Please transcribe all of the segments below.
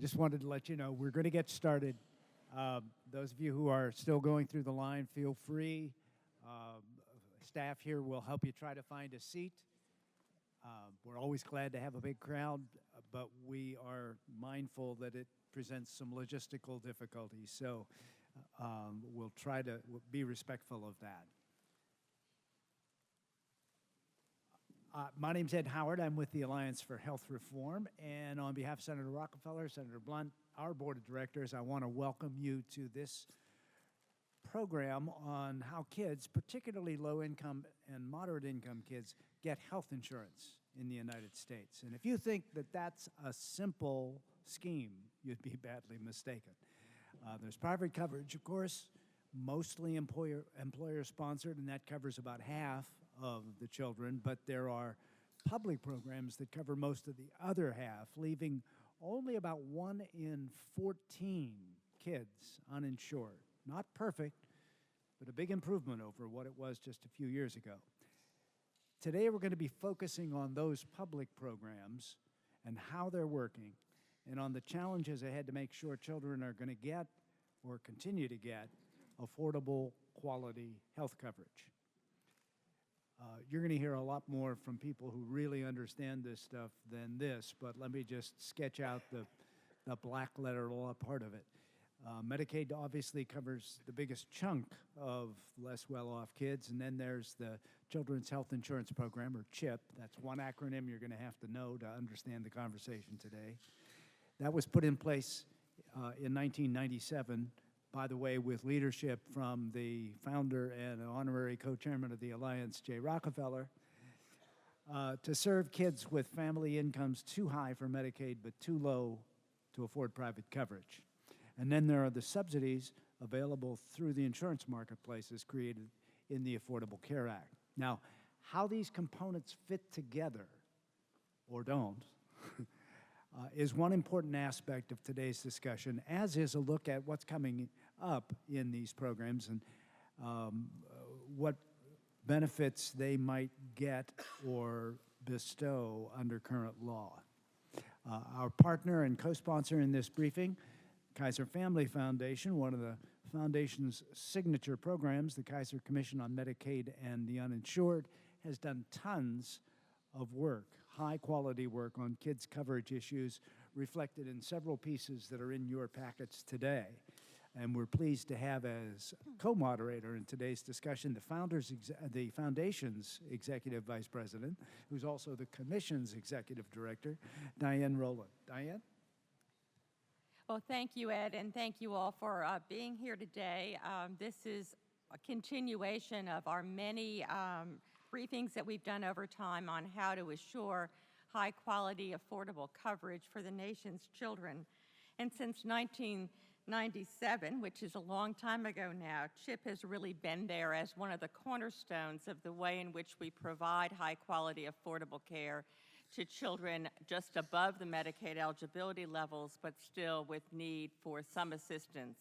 Just wanted to let you know we're going to get started. Those of you who are still going through the line, feel free. Staff here will help you try to find a seat. We're always glad to have a big crowd, but we are mindful that it presents some logistical difficulties, so we'll try to be respectful of that. My name's Ed Howard. I'm with the Alliance for Health Reform, and on behalf of Senator Rockefeller, Senator Blunt, our board of directors, I want to welcome you to this program on how kids, particularly low-income and moderate-income kids, get health insurance in the United States. And if you think that that's a simple scheme, you'd be badly mistaken. There's private coverage, of course, mostly employer-sponsored, and that covers about half of the children, but there are public programs that cover most of the other half, leaving only about 1 in 14 kids uninsured. Not perfect, but a big improvement over what it was just a few years ago. Today we're going to be focusing on those public programs and how they're working, and on the challenges ahead to make sure children are going to get or continue to get affordable, quality health coverage. You're going to hear a lot more from people who really understand this stuff than this, but let me just sketch out the black letter law part of it. Medicaid obviously covers the biggest chunk of less well-off kids, and then there's the Children's Health Insurance Program, or CHIP. That's one acronym you're going to have to know to understand the conversation today. That was put in place in 1997, by the way, with leadership from the founder and honorary co-chairman of the Alliance, Jay Rockefeller, to serve kids with family incomes too high for Medicaid but too low to afford private coverage. And then there are the subsidies available through the insurance marketplaces created in the Affordable Care Act. Now, how these components fit together, or don't, is one important aspect of today's discussion, as is a look at what's coming up in these programs and what benefits they might get or bestow under current law. Our partner and co-sponsor in this briefing, Kaiser Family Foundation, one of the foundation's signature programs, the Kaiser Commission on Medicaid and the Uninsured, has done tons of work, high-quality work on kids' coverage issues reflected in several pieces that are in your packets today. And we're pleased to have as co-moderator in today's discussion the Foundation's Executive Vice President, who's also the Commission's Executive Director, Diane Rowland. Diane? Well, thank you, Ed, and thank you all for being here today. This is a continuation of our many briefings that we've done over time on how to assure high-quality, affordable coverage for the nation's children. And since 1997, which is a long time ago now, CHIP has really been there as one of the cornerstones of the way in which we provide high-quality, affordable care to children just above the Medicaid eligibility levels, but still with need for some assistance.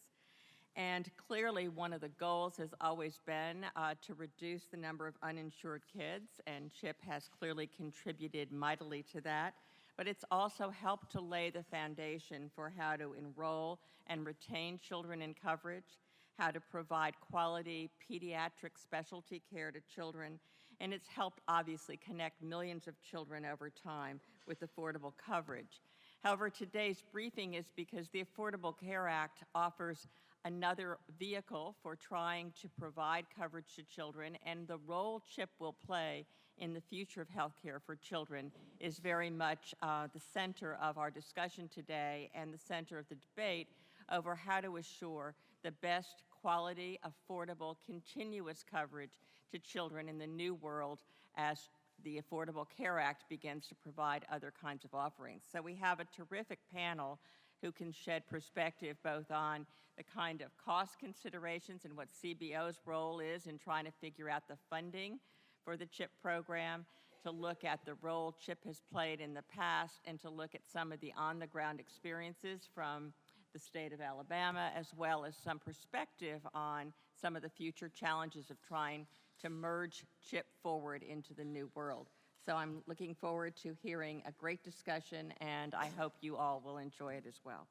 And clearly, one of the goals has always been to reduce the number of uninsured kids, and CHIP has clearly contributed mightily to that. But it's also helped to lay the foundation for how to enroll and retain children in coverage, how to provide quality pediatric specialty care to children, and it's helped obviously connect millions of children over time with affordable coverage. However, today's briefing is because the Affordable Care Act offers another vehicle for trying to provide coverage to children, and the role CHIP will play in the future of health care for children is very much the center of our discussion today and the center of the debate over how to assure the best quality, affordable, continuous coverage to children in the new world as the Affordable Care Act begins to provide other kinds of offerings. So we have a terrific panel who can shed perspective both on the kind of cost considerations and what CBO's role is in trying to figure out the funding for the CHIP program, to look at the role CHIP has played in the past, and to look at some of the on-the-ground experiences from the state of Alabama, as well as some perspective on some of the future challenges of trying to merge CHIP forward into the new world. So I'm looking forward to hearing a great discussion, and I hope you all will enjoy it as well.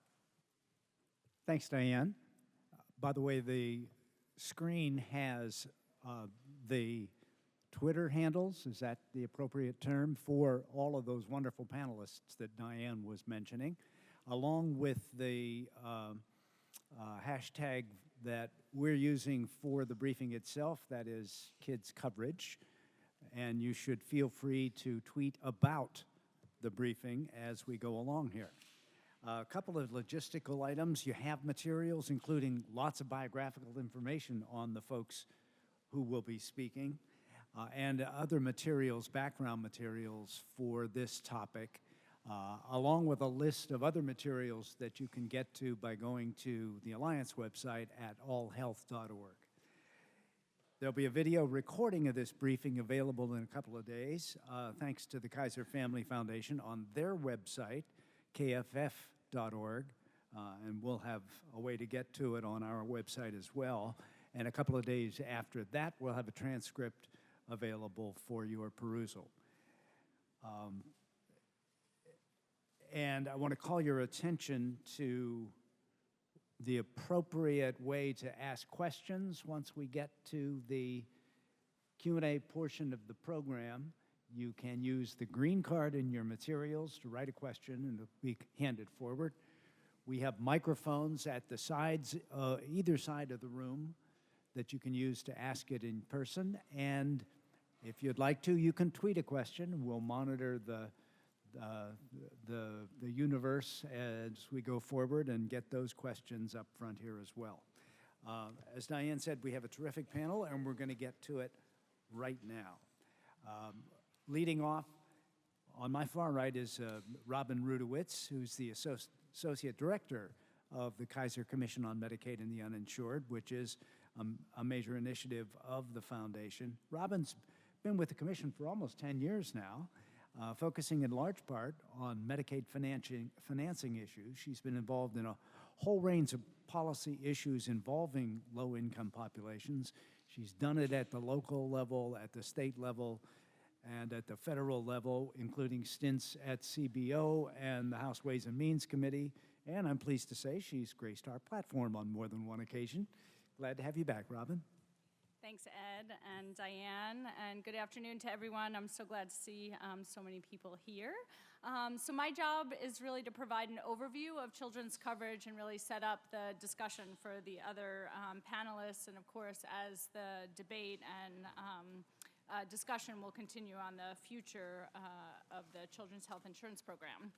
Thanks, Diane. By the way, the screen has the Twitter handles, is that the appropriate term, for all of those wonderful panelists that Diane was mentioning, along with the hashtag that we're using for the briefing itself, that is kids coverage. And you should feel free to tweet about the briefing as we go along here. A couple of logistical items. You have materials, including lots of biographical information on the folks who will be speaking, and other materials, background materials for this topic, along with a list of other materials that you can get to by going to the Alliance website at allhealth.org. There'll be a video recording of this briefing available in a couple of days, thanks to the Kaiser Family Foundation on their website, kff.org, and we'll have a way to get to it on our website as well. And a couple of days after that, we'll have a transcript available for your perusal. And I want to call your attention to the appropriate way to ask questions once we get to the Q&A portion of the program. You can use the green card in your materials to write a question and it'll be handed forward. We have microphones at the sides, either side of the room, that you can use to ask it in person. And if you'd like to, you can tweet a question. We'll monitor the universe as we go forward and get those questions up front here as well. As Diane said, we have a terrific panel, and we're going to get to it right now. Leading off, on my far right is Robin Rudowitz, who's the Associate Director of the Kaiser Commission on Medicaid and the Uninsured, which is a major initiative of the foundation. Robin's been with the Commission for almost 10 years now, focusing in large part on Medicaid financing issues. She's been involved in a whole range of policy issues involving low-income populations. She's done it at the local level, at the state level, and at the federal level, including stints at CBO and the House Ways and Means Committee. And I'm pleased to say she's graced our platform on more than one occasion. Glad to have you back, Robin. Thanks, Ed and Diane, and good afternoon to everyone. I'm so glad to see so many people here. So my job is really to provide an overview of children's coverage and really set up the discussion for the other panelists, and of course, as the debate and discussion will continue on the future of the Children's Health Insurance Program.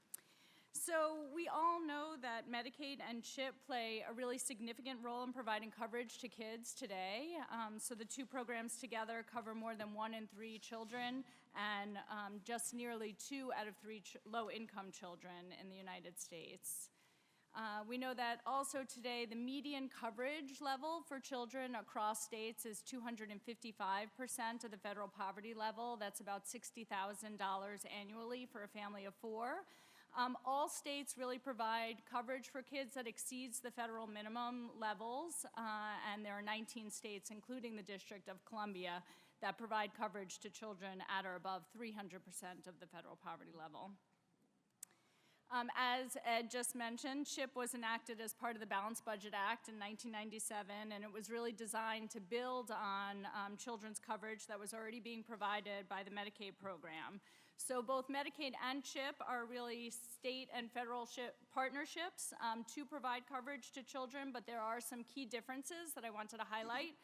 So we all know that Medicaid and CHIP play a really significant role in providing coverage to kids today. So the two programs together cover more than 1 in 3 children and just nearly 2 out of 3 low-income children in the United States. We know that also today the median coverage level for children across states is 255% of the federal poverty level. That's about $60,000 annually for a family of 4. All states really provide coverage for kids that exceeds the federal minimum levels, and there are 19 states, including the District of Columbia, that provide coverage to children at or above 300% of the federal poverty level. As Ed just mentioned, CHIP was enacted as part of the Balanced Budget Act in 1997, and it was really designed to build on children's coverage that was already being provided by the Medicaid program. So both Medicaid and CHIP are really state and federal partnerships to provide coverage to children, but there are some key differences that I wanted to highlight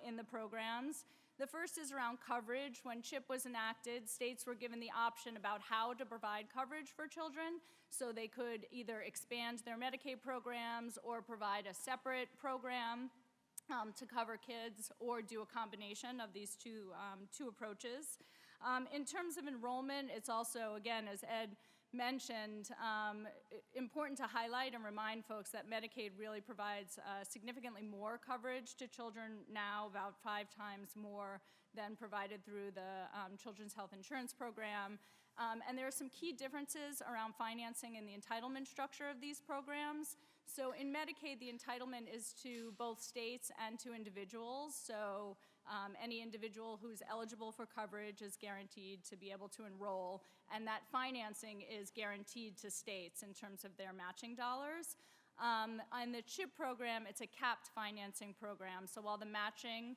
in the programs. The first is around coverage. When CHIP was enacted, states were given the option about how to provide coverage for children, so they could either expand their Medicaid programs or provide a separate program to cover kids, or do a combination of these two approaches. In terms of enrollment, it's also, again, as Ed mentioned, important to highlight and remind folks that Medicaid really provides significantly more coverage to children now, about 5 times more than provided through the Children's Health Insurance Program. And there are some key differences around financing and the entitlement structure of these programs. So in Medicaid, the entitlement is to both states and to individuals. So Any individual who's eligible for coverage is guaranteed to be able to enroll, and that financing is guaranteed to states in terms of their matching dollars. On the CHIP program, it's a capped financing program, so while the matching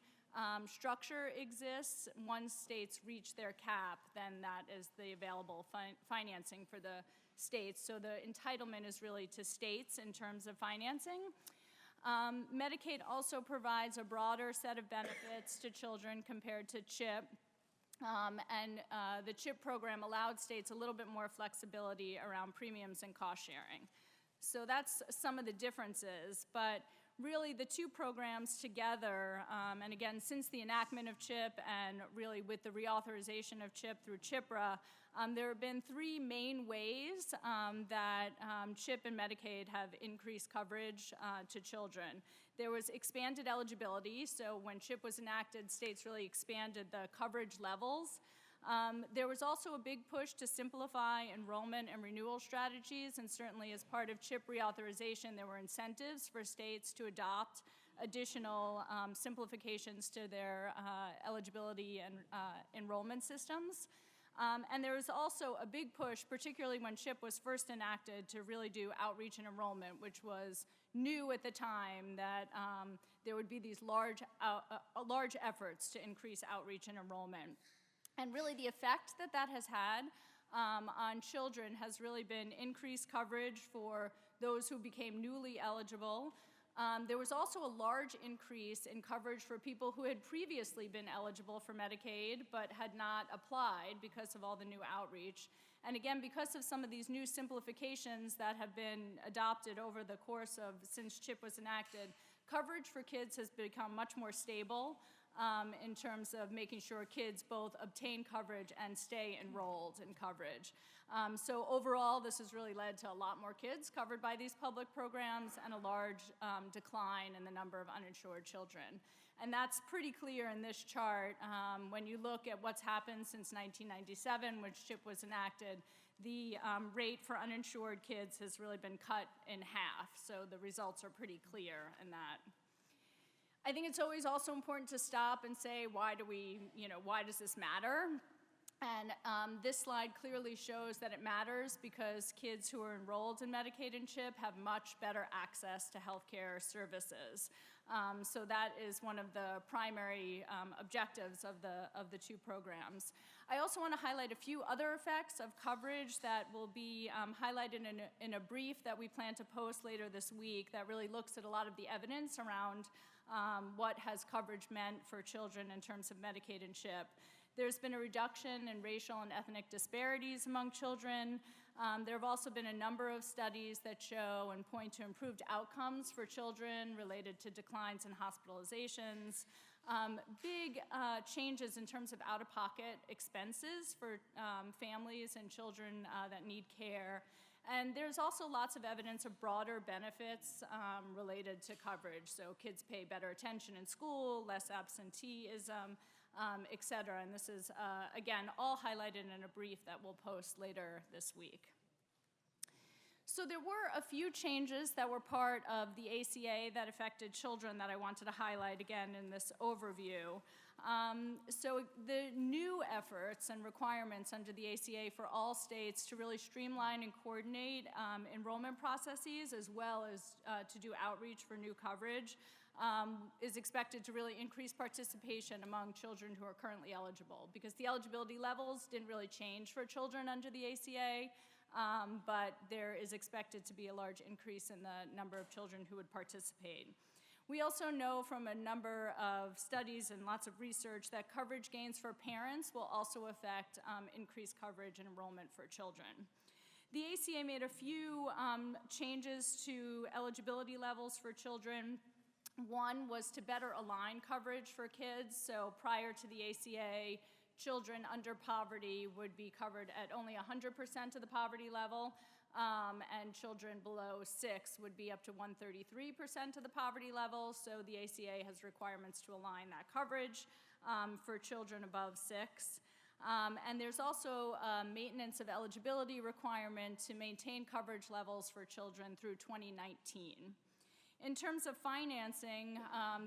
structure exists, once states reach their cap, then that is the available financing for the states. So the entitlement is really to states in terms of financing. Medicaid also provides a broader set of benefits to children compared to CHIP. The CHIP program allowed states a little bit more flexibility around premiums and cost sharing. So that's some of the differences, but really the two programs together, and again, since the enactment of CHIP and really with the reauthorization of CHIP through CHIPRA, there have been three main ways that CHIP and Medicaid have increased coverage to children. There was expanded eligibility, so when CHIP was enacted, states really expanded the coverage levels. There was also a big push to simplify enrollment and renewal strategies, and certainly as part of CHIP reauthorization, there were incentives for states to adopt additional simplifications to their eligibility and enrollment systems. And there was also a big push, particularly when CHIP was first enacted, to really do outreach and enrollment, which was new at the time, that there would be these large efforts to increase outreach and enrollment. And really the effect that that has had on children has really been increased coverage for those who became newly eligible. There was also a large increase in coverage for people who had previously been eligible for Medicaid but had not applied because of all the new outreach. And again, because of some of these new simplifications that have been adopted over the course of since CHIP was enacted, coverage for kids has become much more stable. In terms of making sure kids both obtain coverage and stay enrolled in coverage. So overall, this has really led to a lot more kids covered by these public programs and a large decline in the number of uninsured children. And that's pretty clear in this chart. When you look at what's happened since 1997, when CHIP was enacted, the rate for uninsured kids has really been cut in half. So the results are pretty clear in that. I think it's always also important to stop and say, why does this matter? And this slide clearly shows that it matters because kids who are enrolled in Medicaid and CHIP have much better access to healthcare services. So that is one of the primary objectives of the two programs. I also want to highlight a few other effects of coverage that will be highlighted in a brief that we plan to post later this week that really looks at a lot of the evidence around what has coverage meant for children in terms of Medicaid and CHIP. There's been a reduction in racial and ethnic disparities among children. There have also been a number of studies that show and point to improved outcomes for children related to declines in hospitalizations. Big changes in terms of out-of-pocket expenses for families and children that need care. And there's also lots of evidence of broader benefits related to coverage. So kids pay better attention in school, less absenteeism, et cetera. And this is, again, all highlighted in a brief that we'll post later this week. So there were a few changes that were part of the ACA that affected children that I wanted to highlight again in this overview. So the new efforts and requirements under the ACA for all states to really streamline and coordinate enrollment processes as well as to do outreach for new coverage is expected to really increase participation among children who are currently eligible, because the eligibility levels didn't really change for children under the ACA, but there is expected to be a large increase in the number of children who would participate. We also know from a number of studies and lots of research that coverage gains for parents will also affect increased coverage and enrollment for children. The ACA made a few changes to eligibility levels for children. One was to better align coverage for kids. So prior to the ACA, children under poverty would be covered at only 100% of the poverty level. And children below 6 would be up to 133% of the poverty level. So the ACA has requirements to align that coverage for children above 6. And there's also a maintenance of eligibility requirement to maintain coverage levels for children through 2019. In terms of financing,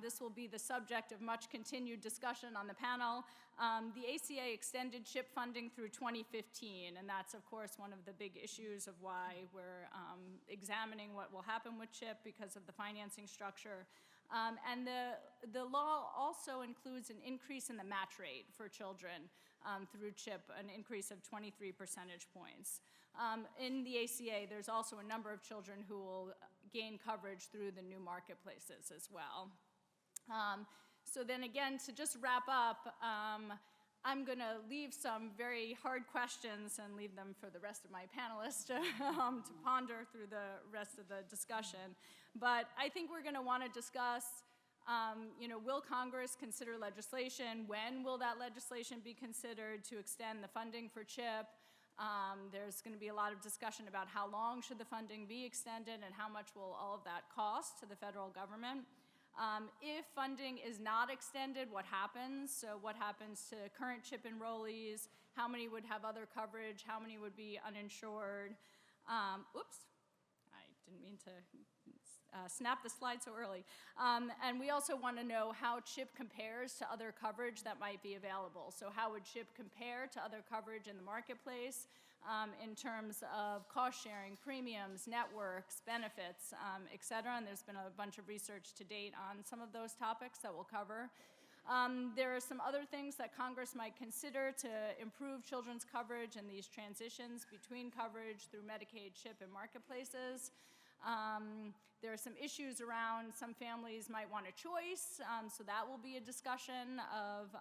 this will be the subject of much continued discussion on the panel. The ACA extended CHIP funding through 2015, and that's, of course, one of the big issues of why we're examining what will happen with CHIP because of the financing structure. And the law also includes an increase in the match rate for children through CHIP, an increase of 23 percentage points. In the ACA, there's also a number of children who will gain coverage through the new marketplaces as well. So then again, to just wrap up, I'm going to leave some very hard questions and leave them for the rest of my panelists to ponder through the rest of the discussion. But I think we're going to want to discuss, will Congress consider legislation? When will that legislation be considered to extend the funding for CHIP? There's going to be a lot of discussion about how long should the funding be extended and how much will all of that cost to the federal government. If funding is not extended, what happens? So what happens to current CHIP enrollees? How many would have other coverage? How many would be uninsured? Oops, I didn't mean to snap the slide so early. And we also want to know how CHIP compares to other coverage that might be available. So how would CHIP compare to other coverage in the marketplace in terms of cost sharing, premiums, networks, benefits, et cetera? And there's been a bunch of research to date on some of those topics that we'll cover. There are some other things that Congress might consider to improve children's coverage and these transitions between coverage through Medicaid, CHIP, and marketplaces. There are some issues around some families might want a choice, so that will be a discussion of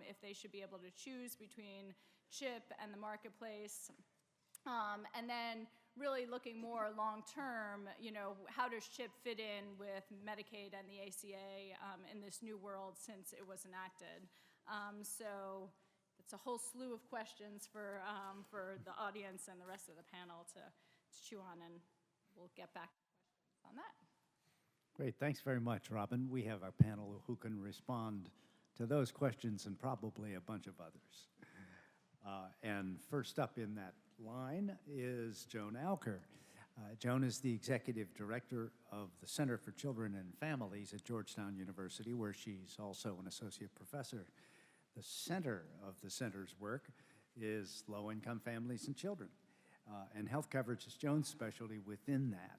if they should be able to choose between CHIP and the marketplace. And then really looking more long-term, how does CHIP fit in with Medicaid and the ACA in this new world since it was enacted? So it's a whole slew of questions for the audience and the rest of the panel to chew on, and we'll get back to questions on that. Great, thanks very much, Robin. We have our panel who can respond to those questions and probably a bunch of others. And first up in that line is Joan Alker. Joan is the executive director of the Center for Children and Families at Georgetown University, where she's also an associate professor. The center of the center's work is low-income families and children. And health coverage is Joan's specialty within that.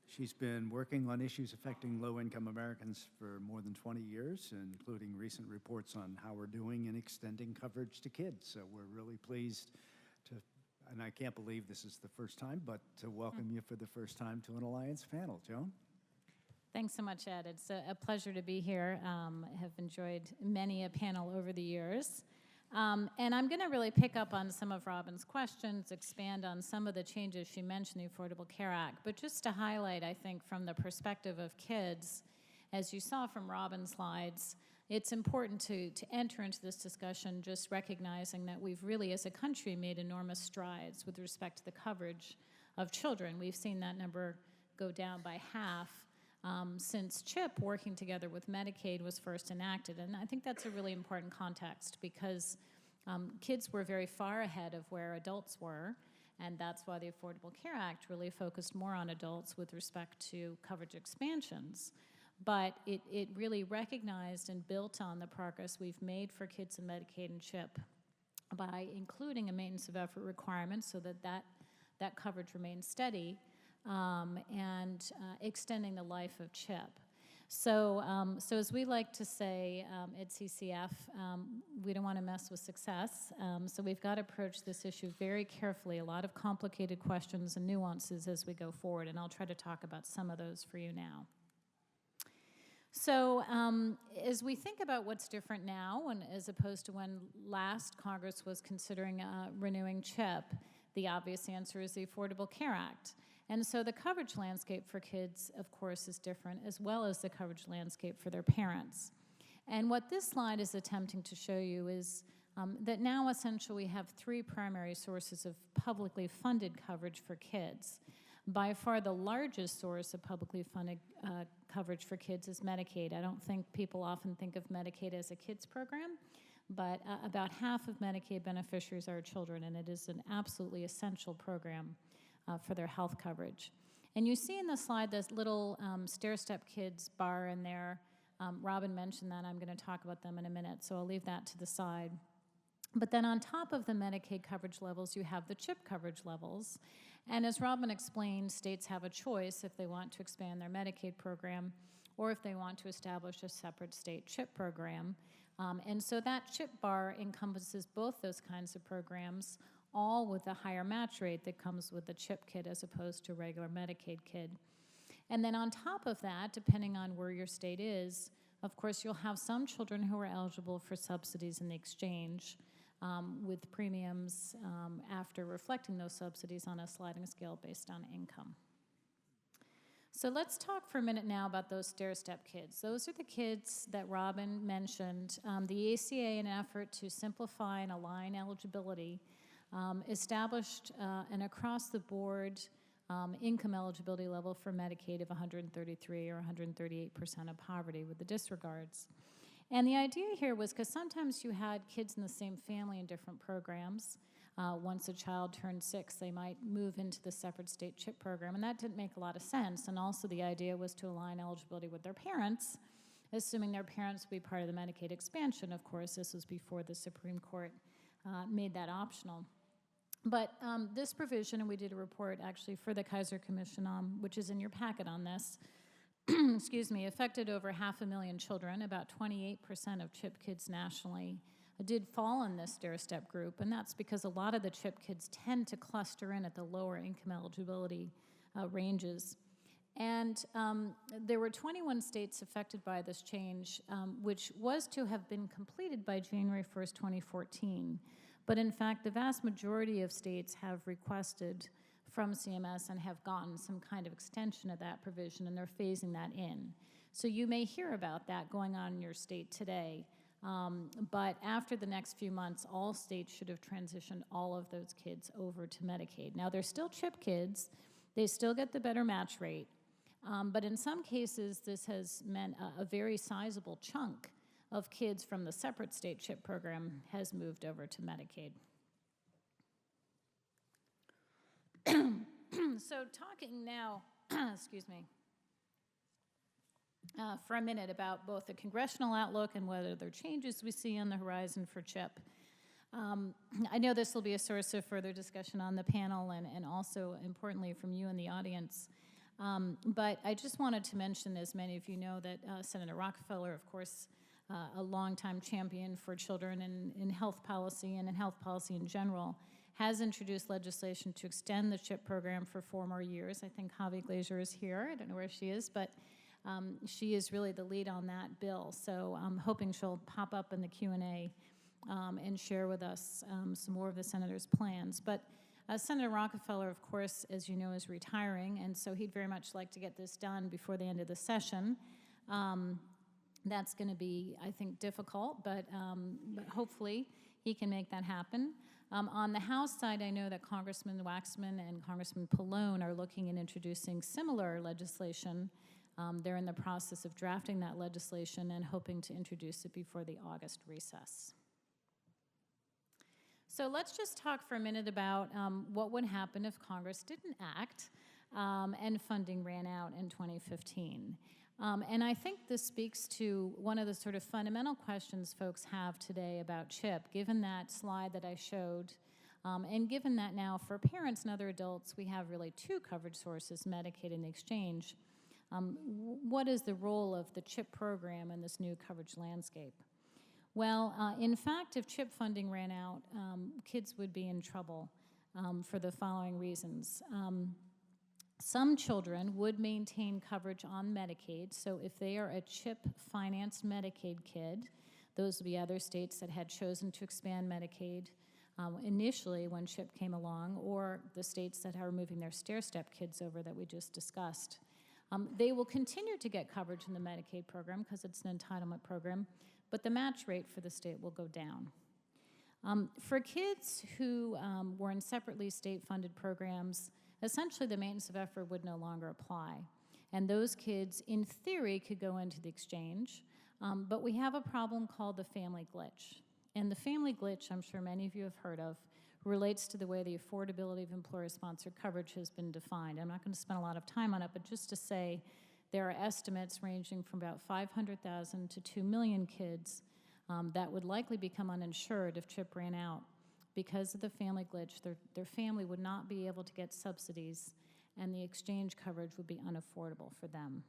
She's been working on issues affecting low-income Americans for more than 20 years, including recent reports on how we're doing in extending coverage to kids. So we're really pleased to, and I can't believe this is the first time, but to welcome you for the first time to an Alliance panel. Joan? Thanks so much, Ed. It's a pleasure to be here. I have enjoyed many a panel over the years. And I'm going to really pick up on some of Robin's questions, expand on some of the changes she mentioned in the Affordable Care Act. But just to highlight, I think, from the perspective of kids, as you saw from Robin's slides, it's important to enter into this discussion just recognizing that we've really, as a country, made enormous strides with respect to the coverage of children. We've seen that number go down by half since CHIP, working together with Medicaid, was first enacted. And I think that's a really important context because kids were very far ahead of where adults were, and that's why the Affordable Care Act really focused more on adults with respect to coverage expansions. But it really recognized and built on the progress we've made for kids in Medicaid and CHIP by including a maintenance of effort requirement so that coverage remains steady, and extending the life of CHIP. So as we like to say at CCF, we don't want to mess with success. So we've got to approach this issue very carefully, a lot of complicated questions and nuances as we go forward, and I'll try to talk about some of those for you now. So as we think about what's different now and as opposed to when last Congress was considering renewing CHIP, the obvious answer is the Affordable Care Act. And so the coverage landscape for kids, of course, is different, as well as the coverage landscape for their parents. And what this slide is attempting to show you is that now essentially we have three primary sources of publicly funded coverage for kids. By far the largest source of publicly funded coverage for kids is Medicaid. I don't think people often think of Medicaid as a kids program, but about half of Medicaid beneficiaries are children, and it is an absolutely essential program for their health coverage. And you see in the slide this little stair-step kids bar in there. Robin mentioned that. I'm going to talk about them in a minute, so I'll leave that to the side. But then on top of the Medicaid coverage levels, you have the CHIP coverage levels. And as Robin explained, states have a choice if they want to expand their Medicaid program or if they want to establish a separate state CHIP program. And so that CHIP bar encompasses both those kinds of programs, all with a higher match rate that comes with the CHIP kid as opposed to a regular Medicaid kid. And then on top of that, depending on where your state is, of course, you'll have some children who are eligible for subsidies in the exchange, with premiums after reflecting those subsidies on a sliding scale based on income. So let's talk for a minute now about those stair-step kids. Those are the kids that Robin mentioned. The ACA, in an effort to simplify and align eligibility, established an across-the-board income eligibility level for Medicaid of 133 or 138% of poverty with the disregards. And the idea here was because sometimes you had kids in the same family in different programs. Once a child turned 6, they might move into the separate state CHIP program, and that didn't make a lot of sense. And also the idea was to align eligibility with their parents, assuming their parents would be part of the Medicaid expansion. Of course, this was before the Supreme Court made that optional. But this provision, and we did a report actually for the Kaiser Commission, which is in your packet on this, excuse me, affected over 500,000 children. About 28% of CHIP kids nationally did fall in this stair-step group, and that's because a lot of the CHIP kids tend to cluster in at the lower income eligibility ranges. And there were 21 states affected by this change, which was to have been completed by January 1st, 2014. But in fact, the vast majority of states have requested from CMS and have gotten some kind of extension of that provision, and they're phasing that in. So you may hear about that going on in your state today, but after the next few months, all states should have transitioned all of those kids over to Medicaid. Now, they're still CHIP kids. They still get the better match rate, but in some cases, this has meant a very sizable chunk of kids from the separate state CHIP program has moved over to Medicaid. So talking now, excuse me, for a minute about both the congressional outlook and whether there are changes we see on the horizon for CHIP. I know this will be a source of further discussion on the panel and also importantly from you in the audience. But I just wanted to mention, as many of you know, that Senator Rockefeller, of course, a longtime champion for children in health policy and in health policy in general, has introduced legislation to extend the CHIP program for 4 more years. I think Javi Glazer is here. I don't know where she is, but she is really the lead on that bill. So I'm hoping she'll pop up in the Q&A and share with us some more of the senator's plans. But Senator Rockefeller, of course, as you know, is retiring, and so he'd very much like to get this done before the end of the session. That's going to be, I think, difficult, but hopefully he can make that happen. On the House side, I know that Congressman Waxman and Congressman Pallone are looking at introducing similar legislation. They're in the process of drafting that legislation and hoping to introduce it before the August recess. So let's just talk for a minute about what would happen if Congress didn't act and funding ran out in 2015. And I think this speaks to one of the sort of fundamental questions folks have today about CHIP, given that slide that I showed, and given that now for parents and other adults, we have really 2 coverage sources, Medicaid and the exchange. What is the role of the CHIP program in this new coverage landscape? Well, in fact, if CHIP funding ran out, kids would be in trouble for the following reasons. Some children would maintain coverage on Medicaid, so if they are a CHIP-financed Medicaid kid, those would be other states that had chosen to expand Medicaid initially when CHIP came along, or the states that are moving their stair-step kids over that we just discussed. They will continue to get coverage in the Medicaid program because it's an entitlement program, but the match rate for the state will go down. For kids who were in separately state-funded programs, essentially the maintenance of effort would no longer apply. And those kids, in theory, could go into the exchange, but we have a problem called the family glitch. And the family glitch, I'm sure many of you have heard of, relates to the way the affordability of employer-sponsored coverage has been defined. I'm not going to spend a lot of time on it, but just to say there are estimates ranging from about 500,000 to 2 million kids that would likely become uninsured if CHIP ran out. Because of the family glitch, their family would not be able to get subsidies, and the exchange coverage would be unaffordable for them.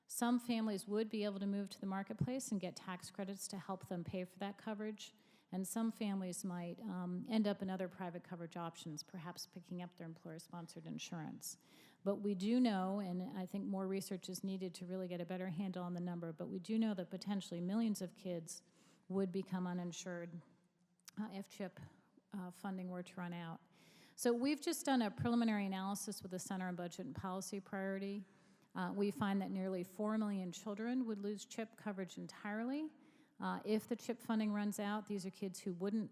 Some families would be able to move to the marketplace and get tax credits to help them pay for that coverage, and some families might end up in other private coverage options, perhaps picking up their employer-sponsored insurance. But we do know, and I think more research is needed to really get a better handle on the number, but we do know that potentially millions of kids would become uninsured if CHIP funding were to run out. So we've just done a preliminary analysis with the Center on Budget and Policy Priority. We find that nearly 4 million children would lose CHIP coverage entirely. If the CHIP funding runs out, these are kids who wouldn't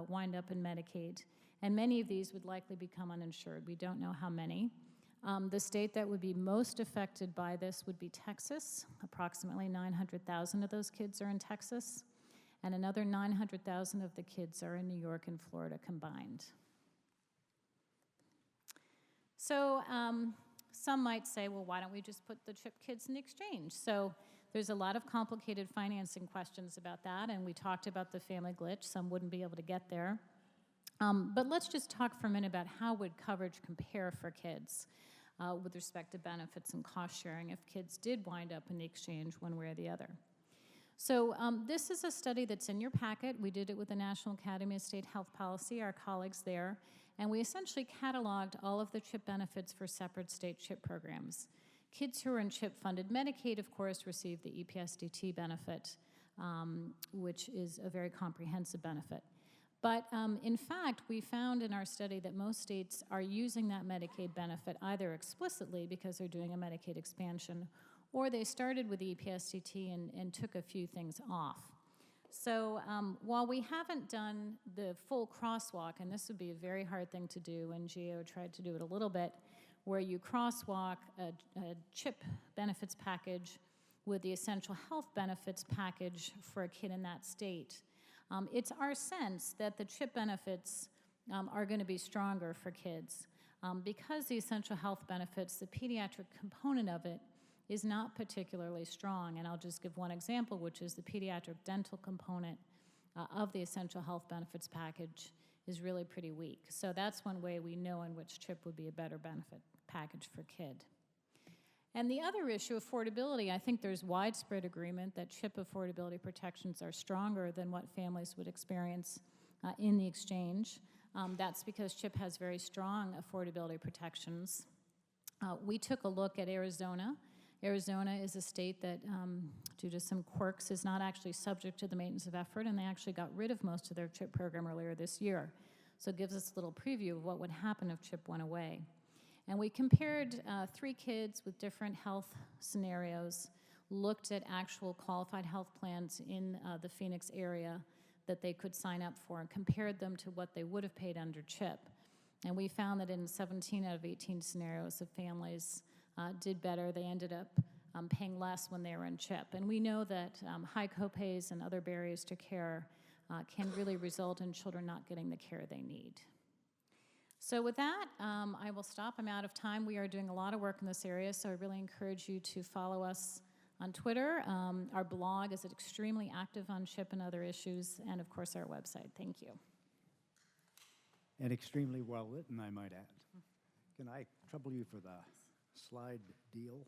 wind up in Medicaid, and many of these would likely become uninsured. We don't know how many. The state that would be most affected by this would be Texas. Approximately 900,000 of those kids are in Texas, and another 900,000 of the kids are in New York and Florida combined. So some might say, well, why don't we just put the CHIP kids in the exchange? So there's a lot of complicated financing questions about that, and we talked about the family glitch. Some wouldn't be able to get there. But let's just talk for a minute about how would coverage compare for kids with respect to benefits and cost sharing if kids did wind up in the exchange one way or the other. So this is a study that's in your packet. We did it with the National Academy of State Health Policy, our colleagues there, and we essentially cataloged all of the CHIP benefits for separate state CHIP programs. Kids who are in CHIP-funded Medicaid, of course, receive the EPSDT benefit, which is a very comprehensive benefit. But in fact, we found in our study that most states are using that Medicaid benefit either explicitly because they're doing a Medicaid expansion, or they started with EPSDT and took a few things off. So while we haven't done the full crosswalk, and this would be a very hard thing to do, and GAO tried to do it a little bit, where you crosswalk a CHIP benefits package with the essential health benefits package for a kid in that state, it's our sense that the CHIP benefits are going to be stronger for kids because the essential health benefits, the pediatric component of it, is not particularly strong. And I'll just give one example, which is the pediatric dental component of the essential health benefits package is really pretty weak. So that's one way we know in which CHIP would be a better benefit package for kid. And the other issue, affordability, I think there's widespread agreement that CHIP affordability protections are stronger than what families would experience in the exchange. That's because CHIP has very strong affordability protections. We took a look at Arizona. Arizona is a state that, due to some quirks, is not actually subject to the maintenance of effort, and they actually got rid of most of their CHIP program earlier this year. So it gives us a little preview of what would happen if CHIP went away. And we compared 3 kids with different health scenarios, looked at actual qualified health plans in the Phoenix area that they could sign up for, and compared them to what they would have paid under CHIP. And we found that in 17 out of 18 scenarios, the families did better. They ended up paying less when they were in CHIP. And we know that high copays and other barriers to care can really result in children not getting the care they need. So with that, I will stop. I'm out of time. We are doing a lot of work in this area, so I really encourage you to follow us on Twitter. Our blog is extremely active on CHIP and other issues, and of course our website. Thank you. And extremely well written, I might add. Can I trouble you for the slide deal?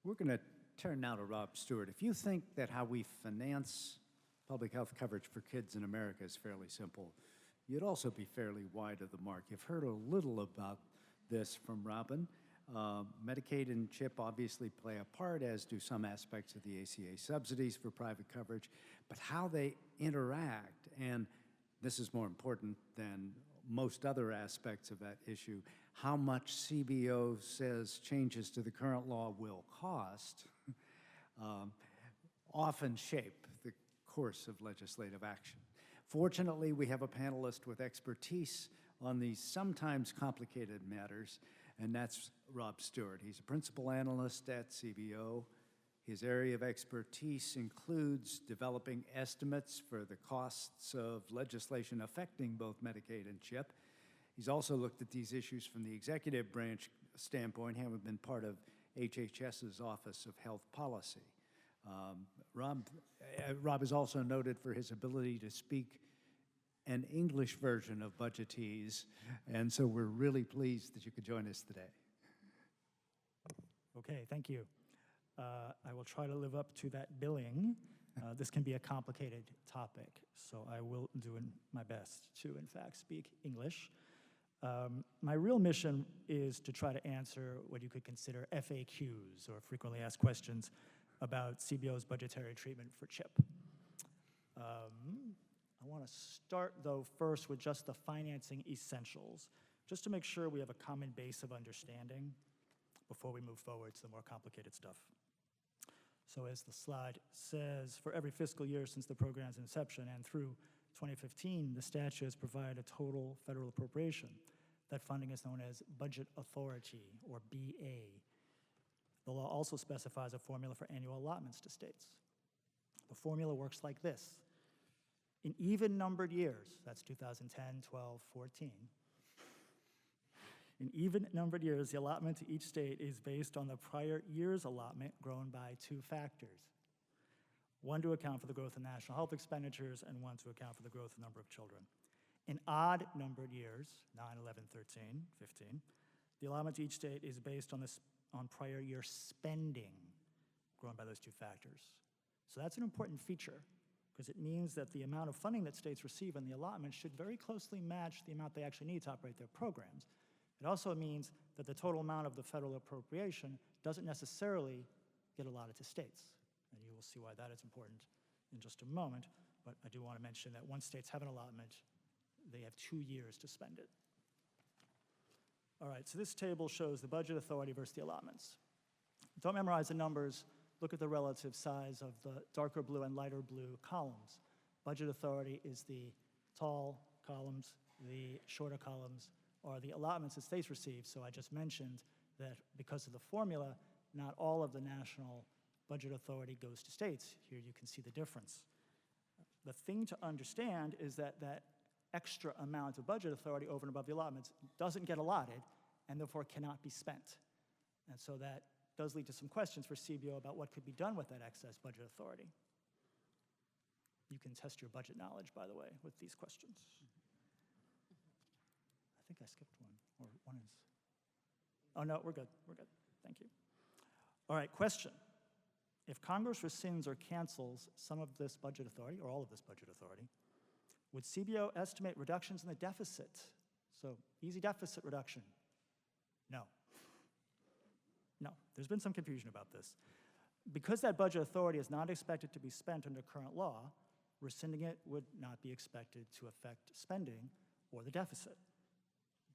We're going to turn now to Rob Stewart. If you think that how we finance public health coverage for kids in America is fairly simple, you'd also be fairly wide of the mark. You've heard a little about this from Robin. Medicaid and CHIP obviously play a part, as do some aspects of the ACA subsidies for private coverage, but how they interact, and this is more important than most other aspects of that issue, how much CBO says changes to the current law will cost, often shape the course of legislative action. Fortunately, we have a panelist with expertise on these sometimes complicated matters, and that's Rob Stewart. He's a principal analyst at CBO. His area of expertise includes developing estimates for the costs of legislation affecting both Medicaid and CHIP. He's also looked at these issues from the executive branch standpoint, having been part of HHS's Office of Health Policy. Rob is also noted for his ability to speak an English version of budgetese, and so we're really pleased that you could join us today. Okay, thank you. I will try to live up to that billing. This can be a complicated topic, so I will do my best to, in fact, speak English. My real mission is to try to answer what you could consider FAQs, or frequently asked questions, about CBO's budgetary treatment for CHIP. I want to start, though, first with just the financing essentials, just to make sure we have a common base of understanding before we move forward to the more complicated stuff. So as the slide says, for every fiscal year since the program's inception and through 2015, the statute has provided a total federal appropriation. That funding is known as budget authority, or BA. The law also specifies a formula for annual allotments to states. The formula works like this. In even-numbered years, that's 2010, 12, 14, in even-numbered years, the allotment to each state is based on the prior year's allotment grown by two factors. One to account for the growth in national health expenditures and one to account for the growth in number of children. In odd-numbered years, 9, 11, 13, 15, the allotment to each state is based on prior year spending grown by those two factors. So that's an important feature, because it means that the amount of funding that states receive in the allotment should very closely match the amount they actually need to operate their programs. It also means that the total amount of the federal appropriation doesn't necessarily get allotted to states. And you will see why that is important in just a moment. But I do want to mention that once states have an allotment, they have 2 years to spend it. All right, so this table shows the budget authority versus the allotments. Don't memorize the numbers. Look at the relative size of the darker blue and lighter blue columns. Budget authority is the tall columns, the shorter columns are the allotments that states receive. So I just mentioned that because of the formula, not all of the national budget authority goes to states. Here you can see the difference. The thing to understand is that that extra amount of budget authority over and above the allotments doesn't get allotted and therefore cannot be spent. And so that does lead to some questions for CBO about what could be done with that excess budget authority. You can test your budget knowledge, by the way, with these questions. I think I skipped one, or one is. Oh, no, we're good. We're good. Thank you. All right, question. If Congress rescinds or cancels some of this budget authority, or all of this budget authority, would CBO estimate reductions in the deficit? So, easy deficit reduction. No. No, there's been some confusion about this. Because that budget authority is not expected to be spent under current law, rescinding it would not be expected to affect spending or the deficit.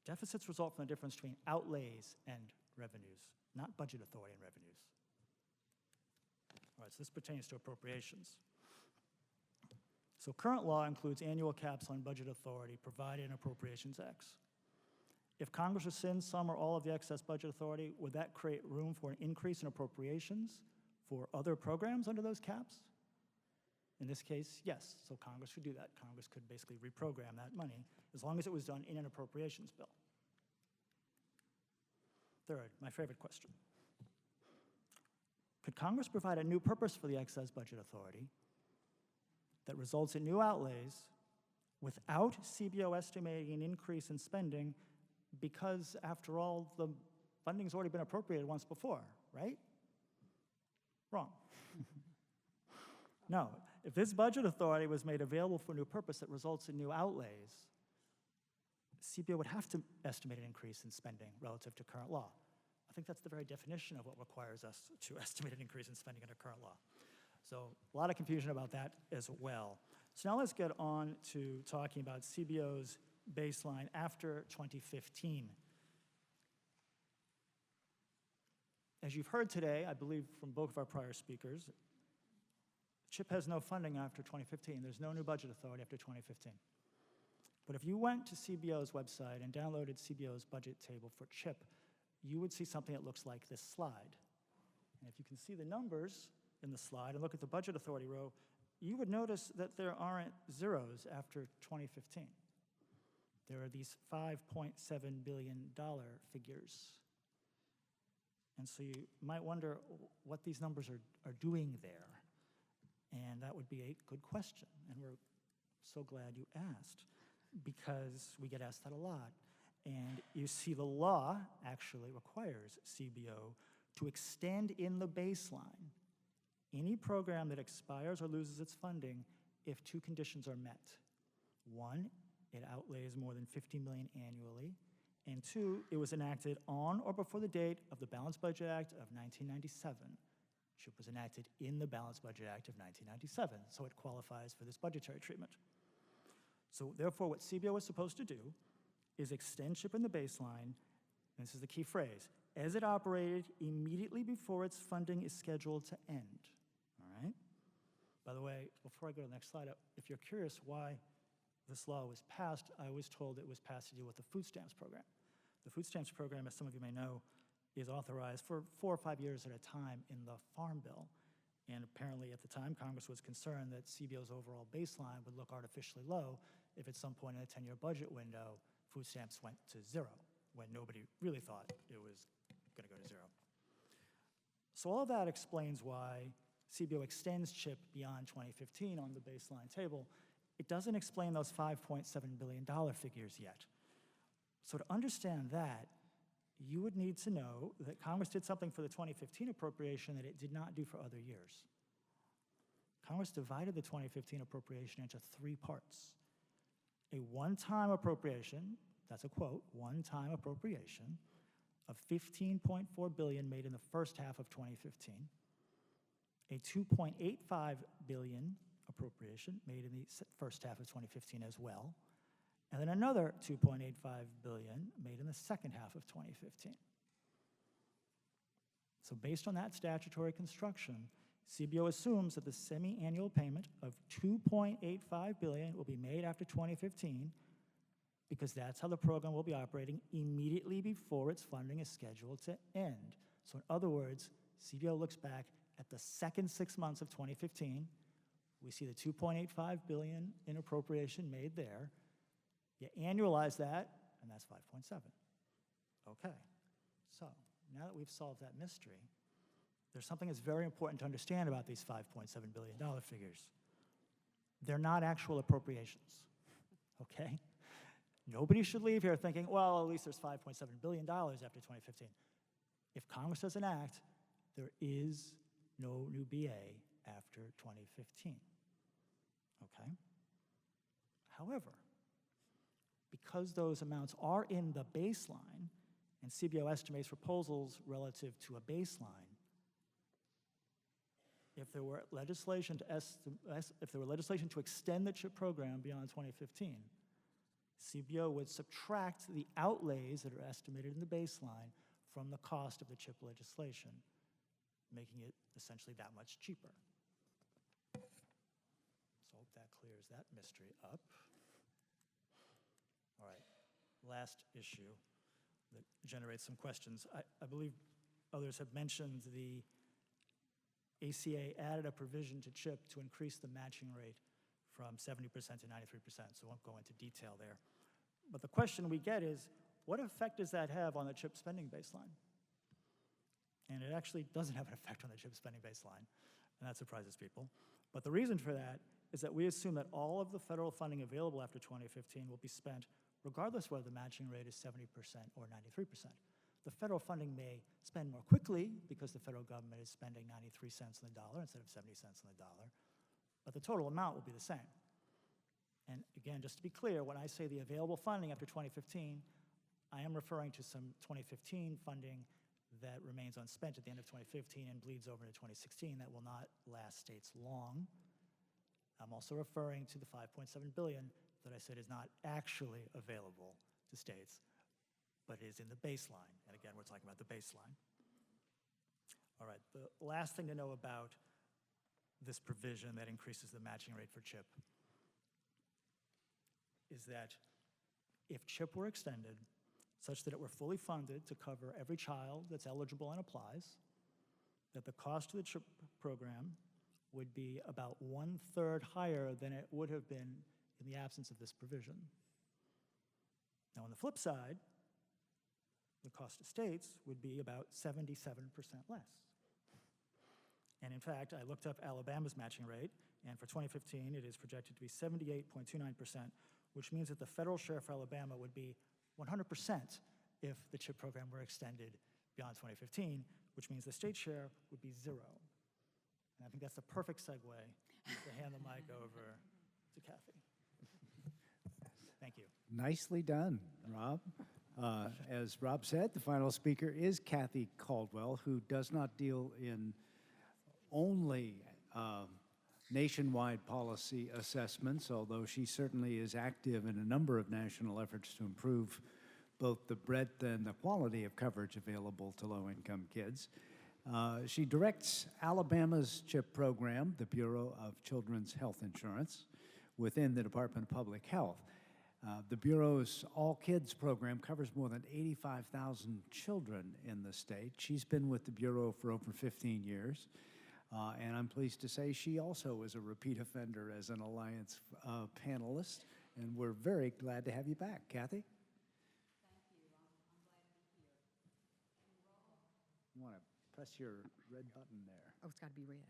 Deficits result from the difference between outlays and revenues, not budget authority and revenues. All right, so this pertains to appropriations. So current law includes annual caps on budget authority provided in Appropriations Acts. If Congress rescinds some or all of the excess budget authority, would that create room for an increase in appropriations for other programs under those caps? In this case, yes. So Congress could do that. Congress could basically reprogram that money as long as it was done in an appropriations bill. Third, my favorite question. Could Congress provide a new purpose for the excess budget authority that results in new outlays without CBO estimating an increase in spending because, after all, the funding's already been appropriated once before, right? Wrong. No. If this budget authority was made available for a new purpose that results in new outlays, CBO would have to estimate an increase in spending relative to current law. I think that's the very definition of what requires us to estimate an increase in spending under current law. So a lot of confusion about that as well. So now let's get on to talking about CBO's baseline after 2015. As you've heard today, I believe from both of our prior speakers, CHIP has no funding after 2015. There's no new budget authority after 2015. But if you went to CBO's website and downloaded CBO's budget table for CHIP, you would see something that looks like this slide. And if you can see the numbers, in the slide and look at the Budget Authority row, you would notice that there aren't zeros after 2015. There are these $5.7 billion figures. And so you might wonder what these numbers are doing there. And that would be a good question. And we're so glad you asked, because we get asked that a lot. And you see, the law actually requires CBO to extend in the baseline any program that expires or loses its funding if two conditions are met. One, it outlays more than $50 million annually, and two, it was enacted on or before the date of the Balanced Budget Act of 1997. CHIP was enacted in the Balanced Budget Act of 1997, so it qualifies for this budgetary treatment. So therefore, what CBO is supposed to do is extend CHIP in the baseline, and this is the key phrase, as it operated immediately before its funding is scheduled to end. All right? By the way, before I go to the next slide, if you're curious why this law was passed, I was told it was passed to deal with the food stamps program. The food stamps program, as some of you may know, is authorized for 4 or 5 years at a time in the Farm Bill. And apparently at the time, Congress was concerned that CBO's overall baseline would look artificially low if at some point in a 10-year budget window, food stamps went to zero, when nobody really thought it was going to go to zero. So all of that explains why CBO extends CHIP beyond 2015 on the baseline table. It doesn't explain those $5.7 billion figures yet. So to understand that, you would need to know that Congress did something for the 2015 appropriation that it did not do for other years. Congress divided the 2015 appropriation into 3 parts. A one-time appropriation, that's a quote, one-time appropriation of $15.4 billion made in the first half of 2015, a $2.85 billion appropriation made in the first half of 2015 as well, and then another $2.85 billion made in the second half of 2015. So based on that statutory construction, CBO assumes that the semi-annual payment of $2.85 billion will be made after 2015, because that's how the program will be operating immediately before its funding is scheduled to end. So in other words, CBO looks back at the second 6 months of 2015. We see the $2.85 billion in appropriation made there. You annualize that, and that's 5.7. Okay, so now that we've solved that mystery, there's something that's very important to understand about these $5.7 billion figures. They're not actual appropriations, okay? Nobody should leave here thinking, well, at least there's $5.7 billion after 2015. If Congress doesn't act, there is no new BA after 2015, okay? However, because those amounts are in the baseline, and CBO estimates proposals relative to a baseline, if there were legislation to extend the CHIP program beyond 2015, CBO would subtract the outlays that are estimated in the baseline from the cost of the CHIP legislation, making it essentially that much cheaper. So I hope that clears that mystery up. All right, last issue that generates some questions. I believe others have mentioned the ACA added a provision to CHIP to increase the matching rate from 70% to 93%, so I won't go into detail there. But the question we get is, what effect does that have on the CHIP spending baseline? And it actually doesn't have an effect on the CHIP spending baseline, and that surprises people. But the reason for that is that we assume that all of the federal funding available after 2015 will be spent regardless whether the matching rate is 70% or 93%. The federal funding may spend more quickly because the federal government is spending 93 cents on the dollar instead of 70 cents on the dollar, but the total amount will be the same. And again, just to be clear, when I say the available funding after 2015, I am referring to some 2015 funding that remains unspent at the end of 2015 and bleeds over into 2016 that will not last states long. I'm also referring to the $5.7 billion that I said is not actually available to states, but is in the baseline. And again, we're talking about the baseline. All right, the last thing to know about this provision that increases the matching rate for CHIP is that if CHIP were extended such that it were fully funded to cover every child that's eligible and applies, that the cost of the CHIP program would be about 1/3 higher than it would have been in the absence of this provision. Now, on the flip side, the cost to states would be about 77% less. And in fact, I looked up Alabama's matching rate, and for 2015, it is projected to be 78.29%, which means that the federal share for Alabama would be 100% if the CHIP program were extended beyond 2015, which means the state share would be 0. And I think that's the perfect segue to hand the mic over to Kathy. Thank you. Nicely done, Rob. As Rob said, the final speaker is Kathy Caldwell, who does not deal in only nationwide policy assessments, although she certainly is active in a number of national efforts to improve both the breadth and the quality of coverage available to low-income kids. She directs Alabama's CHIP program, the Bureau of Children's Health Insurance, within the Department of Public Health. The Bureau's All Kids program covers more than 85,000 children in the state. She's been with the Bureau for over 15 years. And I'm pleased to say she also is a repeat offender as an Alliance panelist, and we're very glad to have you back. Kathy? Thank you. I'm glad to be here. You want to press your red button there. Oh, it's got to be red.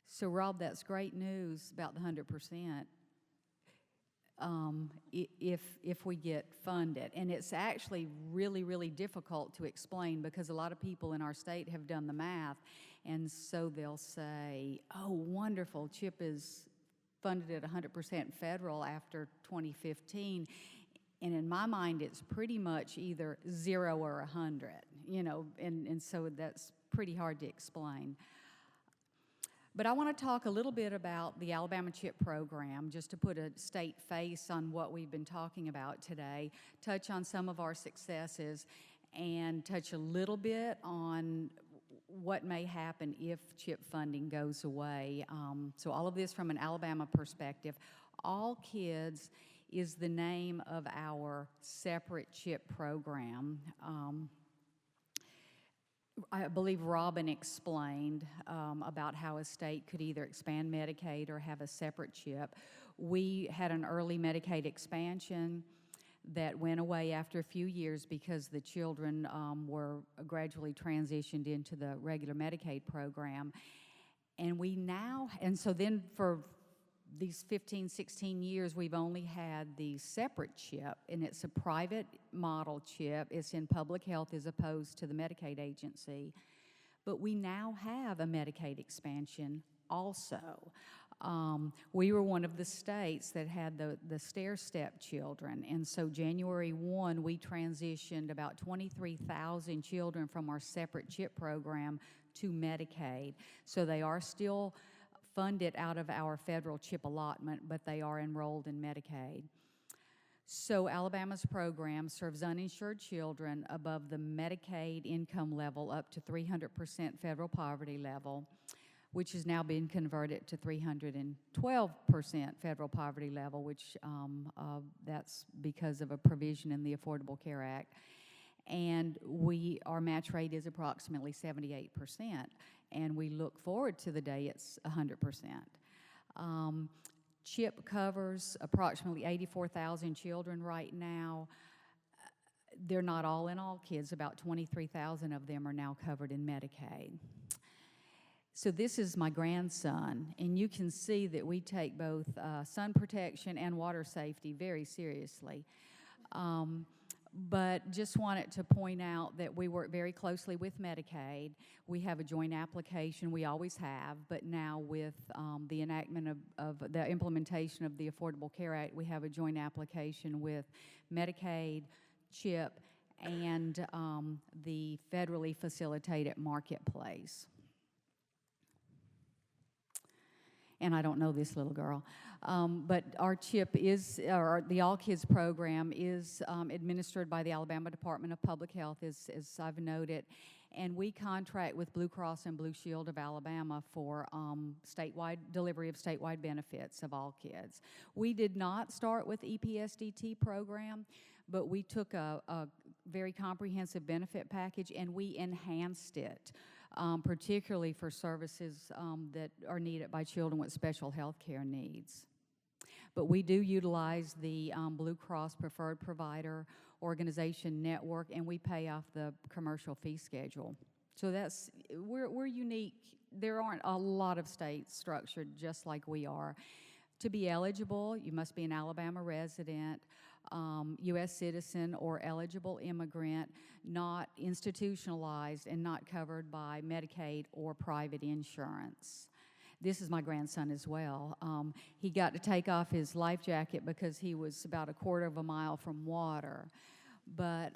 So, Rob, that's great news about the 100%. If we get funded. And it's actually really, really difficult to explain because a lot of people in our state have done the math. And so they'll say, oh, wonderful, CHIP is funded at 100% federal after 2015. And in my mind, it's pretty much either 0 or 100, you know, and so that's pretty hard to explain. But I want to talk a little bit about the Alabama CHIP program, just to put a state face on what we've been talking about today, touch on some of our successes, and touch a little bit on what may happen if CHIP funding goes away. So all of this from an Alabama perspective. All Kids is the name of our separate CHIP program. I believe Robin explained about how a state could either expand Medicaid or have a separate CHIP. We had an early Medicaid expansion that went away after a few years because the children were gradually transitioned into the regular Medicaid program. And so then for these 15, 16 years, we've only had the separate CHIP, and it's a private model CHIP. It's in public health as opposed to the Medicaid agency. But we now have a Medicaid expansion also. We were one of the states that had the stair-step children, and so January 1, we transitioned about 23,000 children from our separate CHIP program to Medicaid. So they are still funded out of our federal CHIP allotment, but they are enrolled in Medicaid. So Alabama's program serves uninsured children above the Medicaid income level up to 300% federal poverty level, which has now been converted to 312% federal poverty level, which that's because of a provision in the Affordable Care Act. And our match rate is approximately 78%, and we look forward to the day it's 100%. CHIP covers approximately 84,000 children right now. They're not all in All Kids. About 23,000 of them are now covered in Medicaid. So this is my grandson, and you can see that we take both sun protection and water safety very seriously. But just wanted to point out that we work very closely with Medicaid. We have a joint application, we always have, but now with the enactment of the implementation of the Affordable Care Act, we have a joint application with Medicaid, CHIP, and the federally facilitated marketplace. And I don't know this little girl. But our CHIP is, or the All Kids program is administered by the Alabama Department of Public Health, as I've noted. And we contract with Blue Cross and Blue Shield of Alabama for statewide delivery of statewide benefits of All Kids. We did not start with EPSDT program, but we took a very comprehensive benefit package and we enhanced it. particularly for services that are needed by children with special health care needs. But we do utilize the Blue Cross Preferred Provider Organization network, and we pay off the commercial fee schedule. So we're unique. There aren't a lot of states structured just like we are. To be eligible, you must be an Alabama resident, U.S. citizen, or eligible immigrant, not institutionalized and not covered by Medicaid or private insurance. This is my grandson as well. He got to take off his life jacket because he was about a quarter of a mile from water. But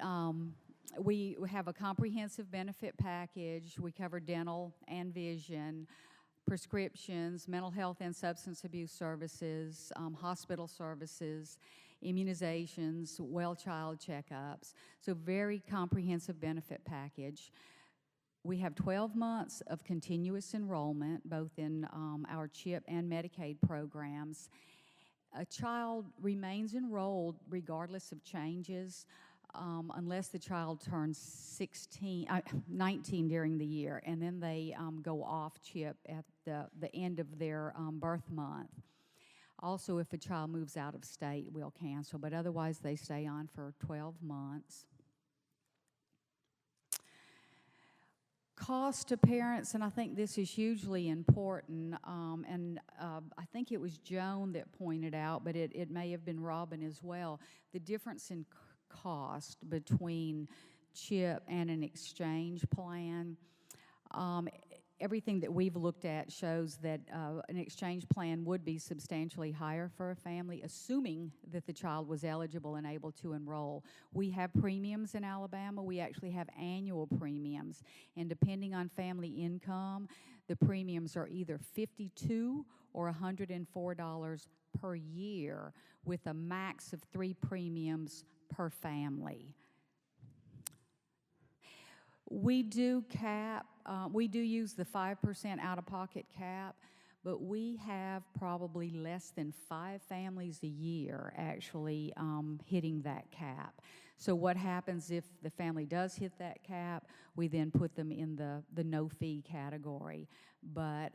we have a comprehensive benefit package. We cover dental and vision, prescriptions, mental health and substance abuse services, hospital services, immunizations, well child checkups. So very comprehensive benefit package. We have 12 months of continuous enrollment, both in our CHIP and Medicaid programs. A child remains enrolled regardless of changes unless the child turns 19 during the year, and then they go off CHIP at the end of their birth month. Also, if a child moves out of state, we'll cancel, but otherwise they stay on for 12 months. Cost to parents, and I think this is hugely important, I think it was Joan that pointed out, but it may have been Robin as well, the difference in cost between CHIP and an exchange plan. Everything that we've looked at shows that an exchange plan would be substantially higher for a family, assuming that the child was eligible and able to enroll. We have premiums in Alabama. We actually have annual premiums. And depending on family income, the premiums are either $52 or $104 per year, with a max of 3 premiums per family. We do use the 5% out-of-pocket cap, but we have probably less than 5 families a year actually hitting that cap. So what happens if the family does hit that cap? We then put them in the no-fee category. But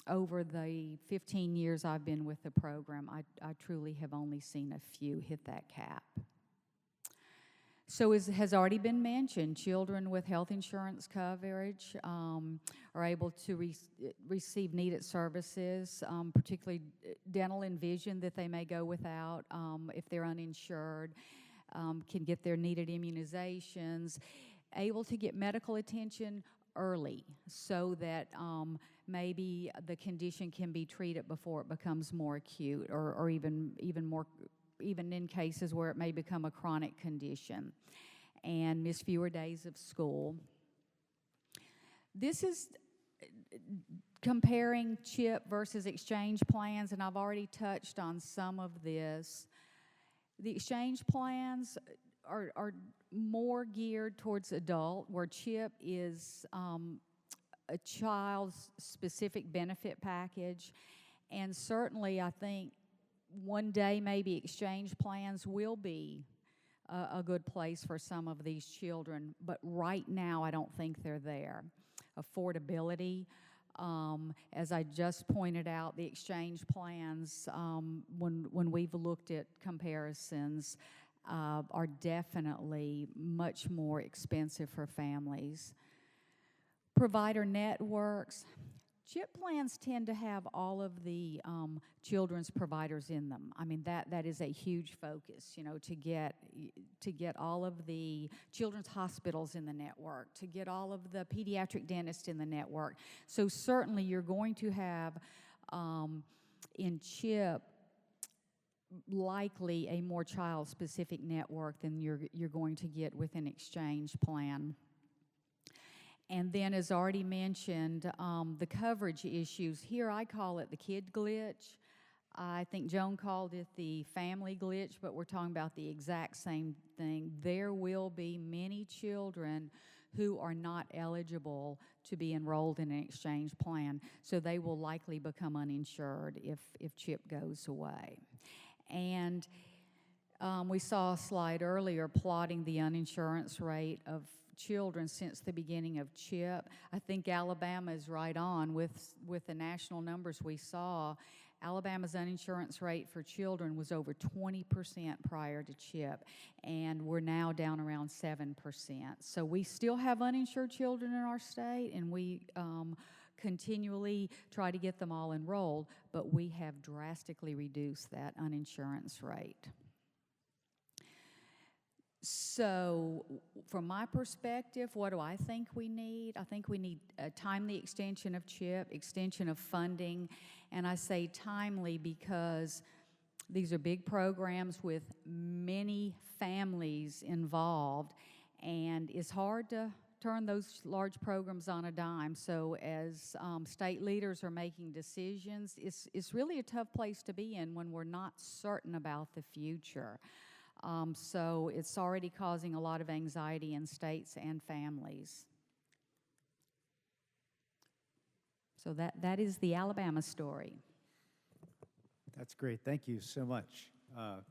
over the 15 years I've been with the program, I truly have only seen a few hit that cap. So as has already been mentioned, children with health insurance coverage are able to receive needed services, particularly dental and vision that they may go without if they're uninsured, can get their needed immunizations, able to get medical attention early so that maybe the condition can be treated before it becomes more acute or even in cases where it may become a chronic condition, and miss fewer days of school. This is comparing CHIP versus exchange plans, and I've already touched on some of this. The exchange plans are more geared towards adult, where CHIP is a child's specific benefit package, and certainly I think one day maybe exchange plans will be a good place for some of these children, but right now I don't think they're there. Affordability, as I just pointed out, the exchange plans, when we've looked at comparisons, are definitely much more expensive for families. Provider networks. CHIP plans tend to have all of the children's providers in them. I mean, that is a huge focus, you know, to get all of the children's hospitals in the network, to get all of the pediatric dentists in the network. So certainly you're going to have in CHIP likely a more child-specific network than you're going to get with an exchange plan. And then, as already mentioned, the coverage issues. Here I call it the kid glitch. I think Joan called it the family glitch, but we're talking about the exact same thing. There will be many children who are not eligible to be enrolled in an exchange plan, so they will likely become uninsured if CHIP goes away. And we saw a slide earlier plotting the uninsurance rate of children since the beginning of CHIP. I think Alabama is right on with the national numbers we saw. Alabama's uninsurance rate for children was over 20% prior to CHIP, and we're now down around 7%. So we still have uninsured children in our state, and we continually try to get them all enrolled, but we have drastically reduced that uninsurance rate. So from my perspective, what do I think we need? I think we need a timely extension of CHIP, extension of funding, and I say timely because these are big programs with many families involved, and it's hard to turn those large programs on a dime. So as state leaders are making decisions, it's really a tough place to be in when we're not certain about the future. So it's already causing a lot of anxiety in states and families. So that is the Alabama story. That's great. Thank you so much,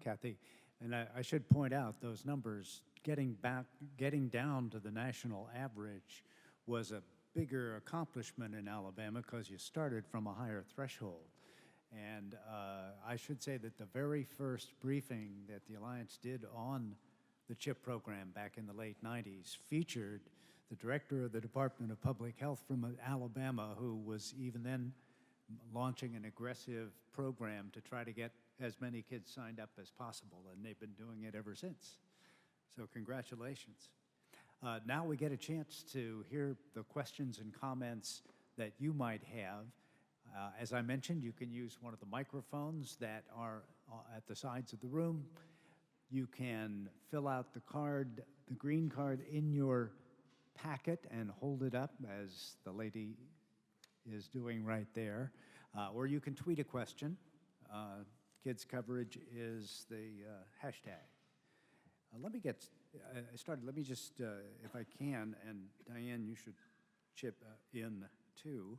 Kathy. And I should point out those numbers, getting down to the national average was a bigger accomplishment in Alabama because you started from a higher threshold. And I should say that the very first briefing that the Alliance did on the CHIP program back in the late 90s featured the director of the Department of Public Health from Alabama, who was even then launching an aggressive program to try to get as many kids signed up as possible, and they've been doing it ever since. So congratulations. Now we get a chance to hear the questions and comments that you might have. As I mentioned, you can use one of the microphones that are at the sides of the room. You can fill out the card, the green card in your packet and hold it up as the lady is doing right there. Or you can tweet a question. Kids coverage is the hashtag. Let me get started. Let me just, if I can, and Diane, you should chip in too.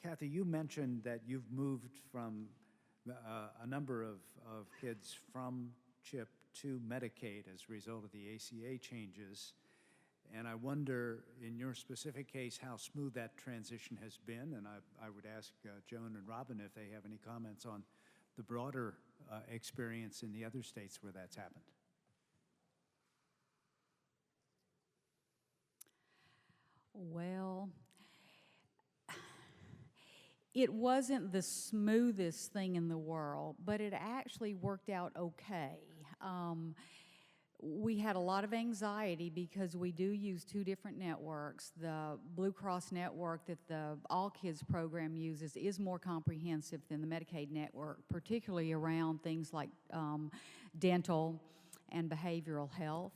Kathy, you mentioned that you've moved from a number of kids from CHIP to Medicaid as a result of the ACA changes. And I wonder, in your specific case, how smooth that transition has been. And I would ask Joan and Robin if they have any comments on the broader experience in the other states where that's happened. Well, it wasn't the smoothest thing in the world, but it actually worked out okay. We had a lot of anxiety because we do use two different networks. The Blue Cross network that the All Kids program uses is more comprehensive than the Medicaid network, particularly around things like dental and behavioral health.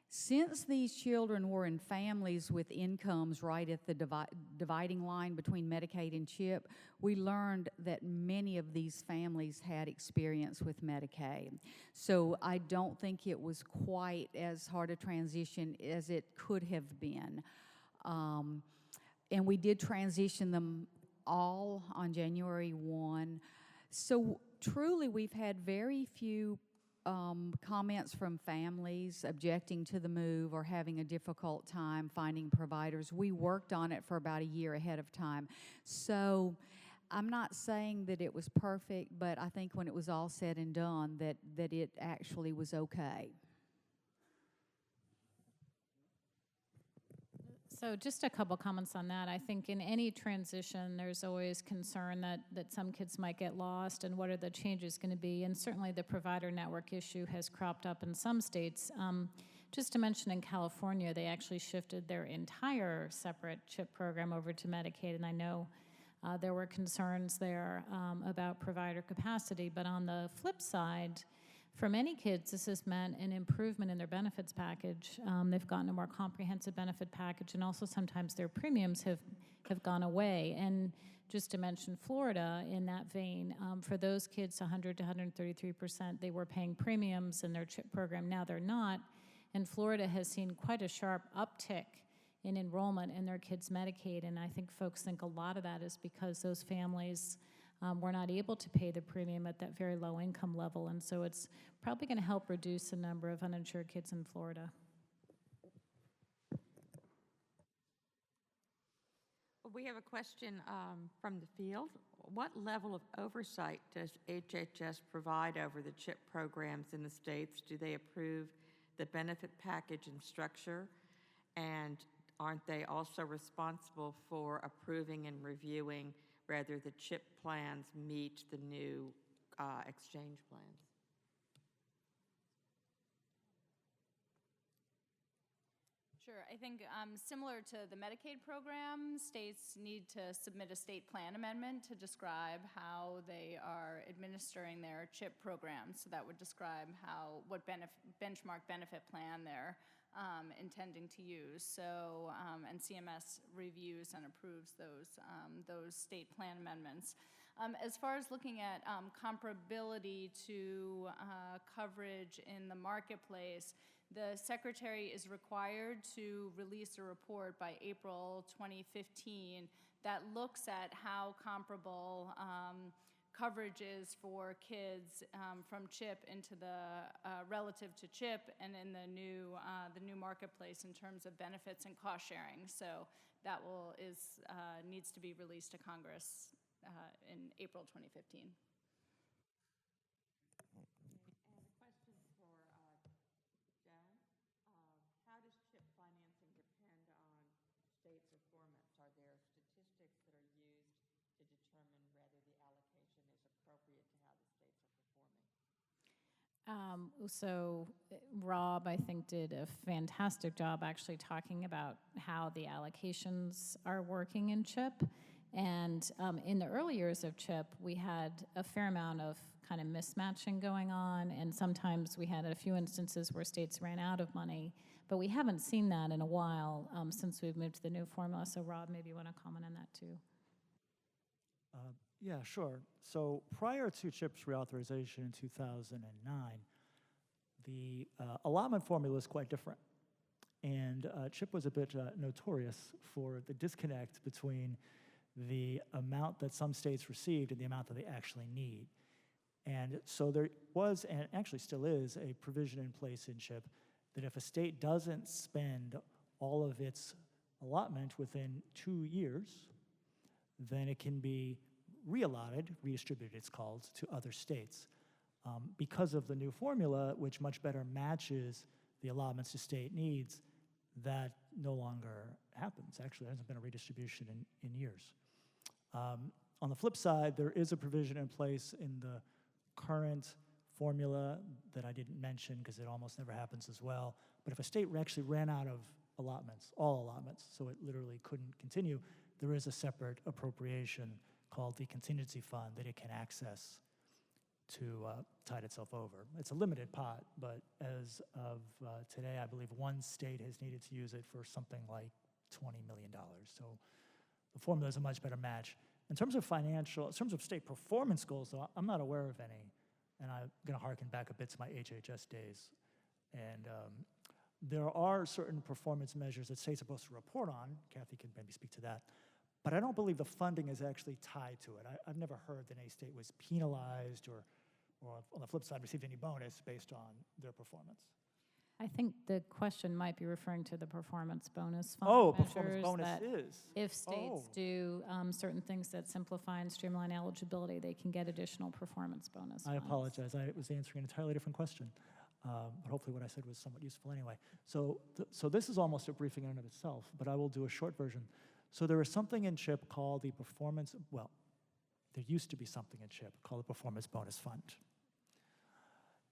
Since these children were in families with incomes right at the dividing line between Medicaid and CHIP, we learned that many of these families had experience with Medicaid. So I don't think it was quite as hard a transition as it could have been. And we did transition them all on January 1. So truly we've had very few comments from families objecting to the move or having a difficult time finding providers. We worked on it for about a year ahead of time. So I'm not saying that it was perfect, but I think when it was all said and done that it actually was okay. So just a couple comments on that. I think in any transition, there's always concern that some kids might get lost and what are the changes going to be. And certainly the provider network issue has cropped up in some states. Just to mention in California, they actually shifted their entire separate CHIP program over to Medicaid. And I know there were concerns there about provider capacity. But on the flip side, for many kids, this has meant an improvement in their benefits package. They've gotten a more comprehensive benefit package, and also sometimes their premiums have gone away. And just to mention Florida, in that vein, for those kids, 100 to 133%, they were paying premiums in their CHIP program. Now they're not. And Florida has seen quite a sharp uptick in enrollment in their kids' Medicaid. And I think folks think a lot of that is because those families were not able to pay the premium at that very low income level. And so it's probably going to help reduce the number of uninsured kids in Florida. We have a question from the field. What level of oversight does HHS provide over the CHIP programs in the states? Do they approve the benefit package and structure? And aren't they also responsible for approving and reviewing whether the CHIP plans meet the new exchange plans? Sure. I think similar to the Medicaid program, states need to submit a state plan amendment to describe how they are administering their CHIP program. So that would describe what benchmark benefit plan they're intending to use. So, and CMS reviews and approves those state plan amendments. As far as looking at comparability to coverage in the marketplace, the Secretary is required to release a report by April 2015 that looks at how comparable coverage is for kids from CHIP into the relative to CHIP and in the new marketplace in terms of benefits and cost sharing. So that needs to be released to Congress in April 2015. States' performance? Are there statistics that are used to determine whether the allocation is appropriate to how the states are performing? So Rob, I think, did a fantastic job actually talking about how the allocations are working in CHIP. And in the early years of CHIP, we had a fair amount of kind of mismatching going on, and sometimes we had a few instances where states ran out of money. But we haven't seen that in a while since we've moved to the new formula. So Rob, maybe you want to comment on that too. Yeah, sure. So prior to CHIP's reauthorization in 2009, the allotment formula was quite different. And CHIP was a bit notorious for the disconnect between the amount that some states received and the amount that they actually need. And so there was, and actually still is, a provision in place in CHIP that if a state doesn't spend all of its allotment within 2 years, then it can be reallotted, redistributed it's called, to other states. Because of the new formula, which much better matches the allotments to state needs, that no longer happens. Actually, there hasn't been a redistribution in years. On the flip side, there is a provision in place in the current formula that I didn't mention because it almost never happens as well. But if a state actually ran out of allotments, all allotments, so it literally couldn't continue, there is a separate appropriation called the contingency fund that it can access to tide itself over. It's a limited pot, but as of today, I believe one state has needed to use it for something like $20 million. So the formula is a much better match. In terms of state performance goals, though, I'm not aware of any. And I'm going to harken back a bit to my HHS days. And there are certain performance measures that states are supposed to report on. Kathy can maybe speak to that. But I don't believe the funding is actually tied to it. I've never heard that any state was penalized or on the flip side, received any bonus based on their performance. I think the question might be referring to the performance bonus fund. Oh, performance bonus is. If states do certain things that simplify and streamline eligibility, they can get additional performance bonus I funds. apologize. I was answering an entirely different question. But hopefully what I said was somewhat useful anyway. So this is almost a briefing in and of itself, but I will do a short version. So there is something in CHIP called the there used to be something in CHIP called the Performance Bonus Fund.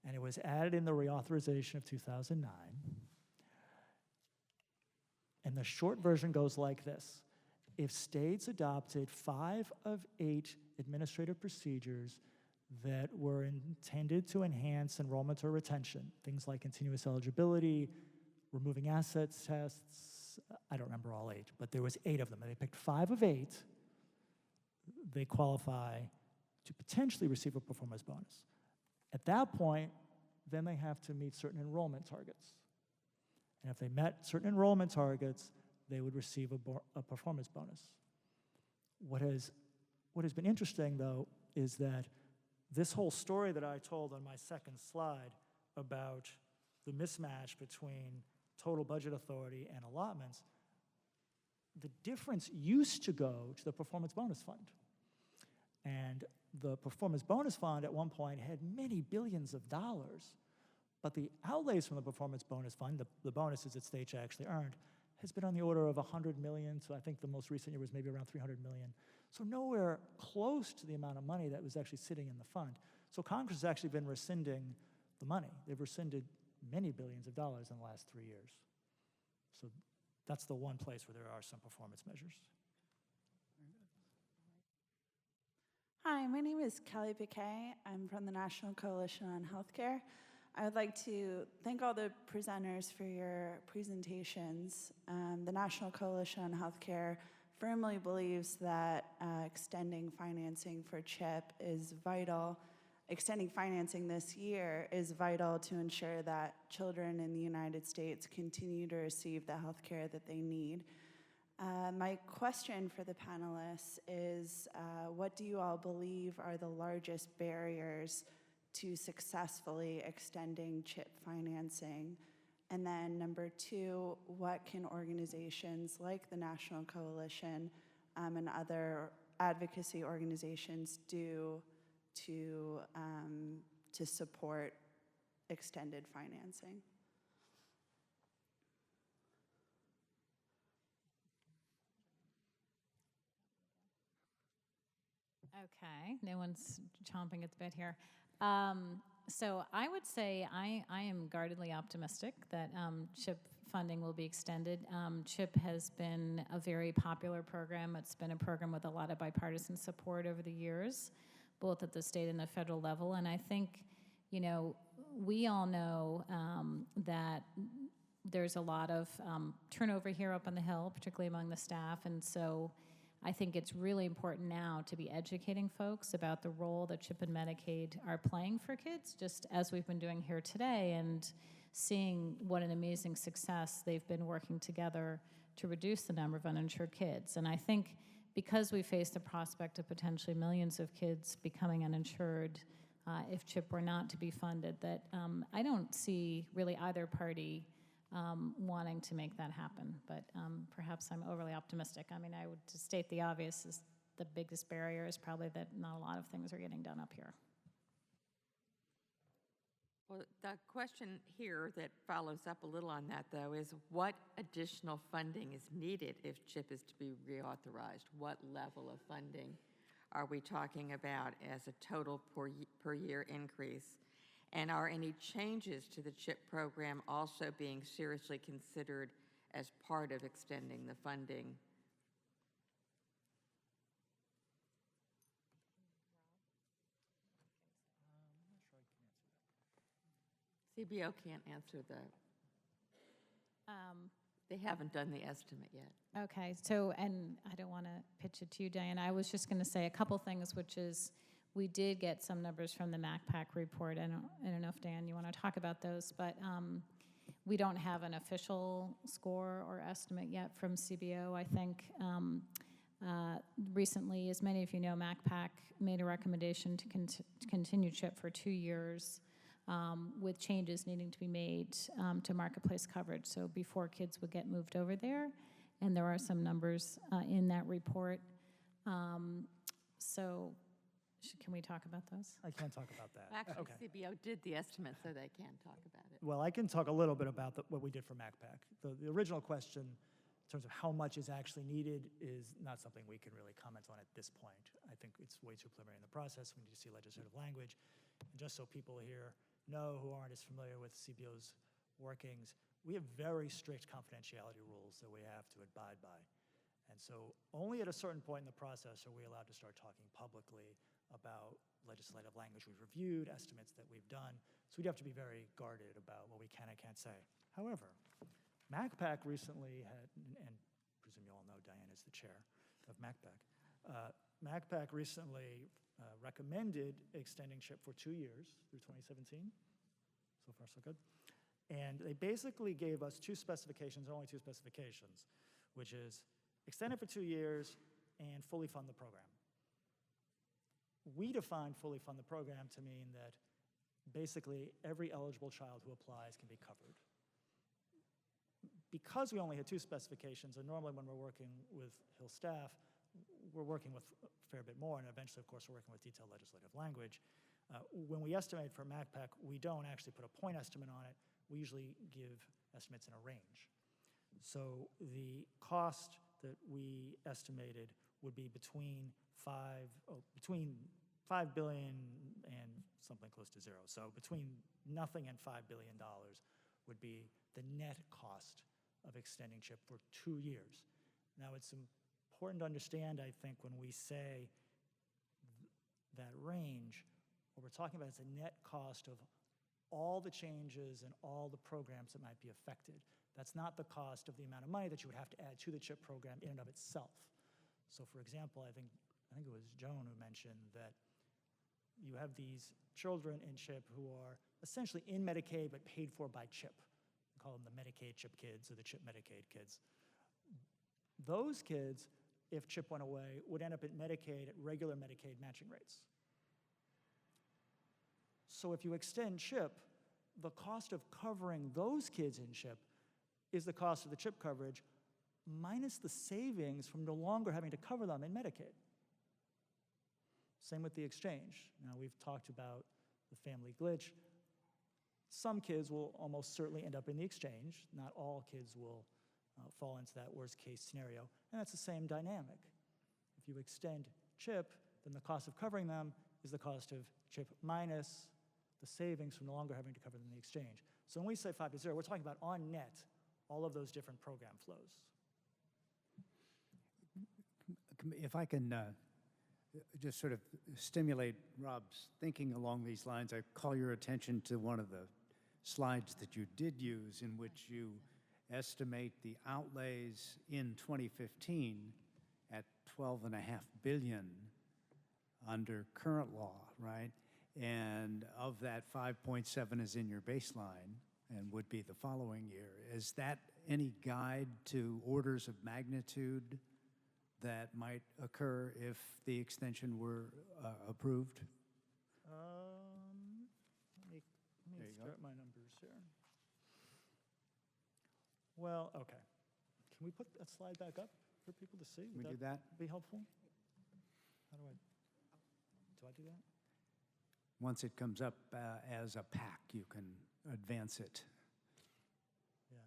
And it was added in the reauthorization of 2009. And the short version goes like this. If states adopted 5 of 8 administrative procedures that were intended to enhance enrollment or retention, things like continuous eligibility, removing assets tests, I don't remember all 8, but there was 8 of them, and they picked 5 of 8, they qualify to potentially receive a performance bonus. At that point, then they have to meet certain enrollment targets. And if they met certain enrollment targets, they would receive a performance bonus. What has been interesting, though, is that this whole story that I told on my second slide about the mismatch between total budget authority and allotments, the difference used to go to the performance bonus fund. And the performance bonus fund at one point had many billions of dollars, but the outlays from the performance bonus fund, the bonuses that states actually earned, has been on the order of 100 million. So I think the most recent year was maybe around 300 million. So nowhere close to the amount of money that was actually sitting in the fund. So Congress has actually been rescinding the money. They've rescinded many billions of dollars in the last 3 years. So that's the one place where there are some performance measures. Hi, my name is Kelly Piquet. I'm from the National Coalition on Healthcare. I would like to thank all the presenters for your presentations. The National Coalition on Healthcare firmly believes that extending financing for CHIP is vital. Extending financing this year is vital to ensure that children in the United States continue to receive the health care that they need. My question for the panelists is, what do you all believe are the largest barriers to successfully extending CHIP financing? And then number two, what can organizations like the National Coalition and other advocacy organizations do to support extended financing? Okay, no one's chomping at the bit here. So I would say I am guardedly optimistic that CHIP funding will be extended. CHIP has been a very popular program. It's been a program with a lot of bipartisan support over the years, both at the state and the federal level. And I think, you know, we all know that there's a lot of turnover here up on the Hill, particularly among the staff. And so I think it's really important now to be educating folks about the role that CHIP and Medicaid are playing for kids, just as we've been doing here today, and seeing what an amazing success they've been working together to reduce the number of uninsured kids. And I think because we face the prospect of potentially millions of kids becoming uninsured if CHIP were not to be funded, that I don't see really either party wanting to make that happen, but perhaps I'm overly optimistic. I mean, I would, to state the obvious, is the biggest barrier is probably that not a lot of things are getting done up here. Well, the question here that follows up a little on that, though, is what additional funding is needed if CHIP is to be reauthorized? What level of funding are we talking about as a total per year increase? And are any changes to the CHIP program also being seriously considered as part of extending the funding? CBO can't answer the, they haven't done the estimate yet. Okay, so, and I don't want to pitch it to you, Diane. I was just going to say a couple things, which is we did get some numbers from the MACPAC report. I don't know if, Diane, you want to talk about those, but we don't have an official score or estimate yet from CBO. I think recently, as many of you know, MACPAC made a recommendation to continue CHIP for 2 years with changes needing to be made to marketplace coverage, so before kids would get moved over there. And there are some numbers in that report. So can we talk about those? I can't talk about that. Actually, Okay. CBO did the estimate, so they can talk about it. Well, I can talk a little bit about what we did for MACPAC. The original question, in terms of how much is actually needed, is not something we can really comment on at this point. I think it's way too preliminary in the process. We need to see legislative language. And just so people here know who aren't as familiar with CBO's workings, we have very strict confidentiality rules that we have to abide by. And so only at a certain point in the process are we allowed to start talking publicly about legislative language we've reviewed, estimates that we've done. So we'd have to be very guarded about what we can and can't say. However, MACPAC recently had, and presume you all know Diane is the chair of MACPAC. MACPAC recently recommended extending CHIP for 2 years through 2017. So far, so good. And they basically gave us two specifications, only two specifications, which is extend it for 2 years and fully fund the program. We define fully fund the program to mean that basically every eligible child who applies can be covered. because we only had 2 specifications, and normally when we're working with Hill staff, we're working with a fair bit more, and eventually, of course, we're working with detailed legislative language. When we estimate for MACPAC, we don't actually put a point estimate on it. We usually give estimates in a range. So the cost that we estimated would be between $5 billion and something close to zero. So between nothing and $5 billion would be the net cost of extending CHIP for 2 years. Now, it's important to understand, I think, when we say that range, what we're talking about is the net cost of all the changes and all the programs that might be affected. That's not the cost of the amount of money that you would have to add to the CHIP program in and of itself. So for example, I think it was Joan who mentioned that you have these children in CHIP who are essentially in Medicaid but paid for by CHIP. We call them the Medicaid CHIP kids or the CHIP Medicaid kids. Those kids, if CHIP went away, would end up at Medicaid at regular Medicaid matching rates. So if you extend CHIP, the cost of covering those kids in CHIP is the cost of the CHIP coverage minus the savings from no longer having to cover them in Medicaid. Same with the exchange. Now, we've talked about the family glitch. Some kids will almost certainly end up in the exchange. Not all kids will fall into that worst case scenario. And that's the same dynamic. If you extend CHIP, then the cost of covering them is the cost of CHIP minus the savings from no longer having to cover them in the exchange. So when we say 5 to 0, we're talking about on net all of those different program flows. If I can just sort of stimulate Rob's thinking along these lines, I call your attention to one of the slides that you did use in which you estimate the outlays in 2015 at $12.5 billion under current law, right? And of that, 5.7 is in your baseline and would be the following year. Is that any guide to orders of magnitude that might occur if the extension were approved? Let me start my numbers here. Well, okay. Can we put that slide back up for people to see? Can we do that? Be helpful? How do I do that? Once it comes up as a pack, you can advance it. Yeah.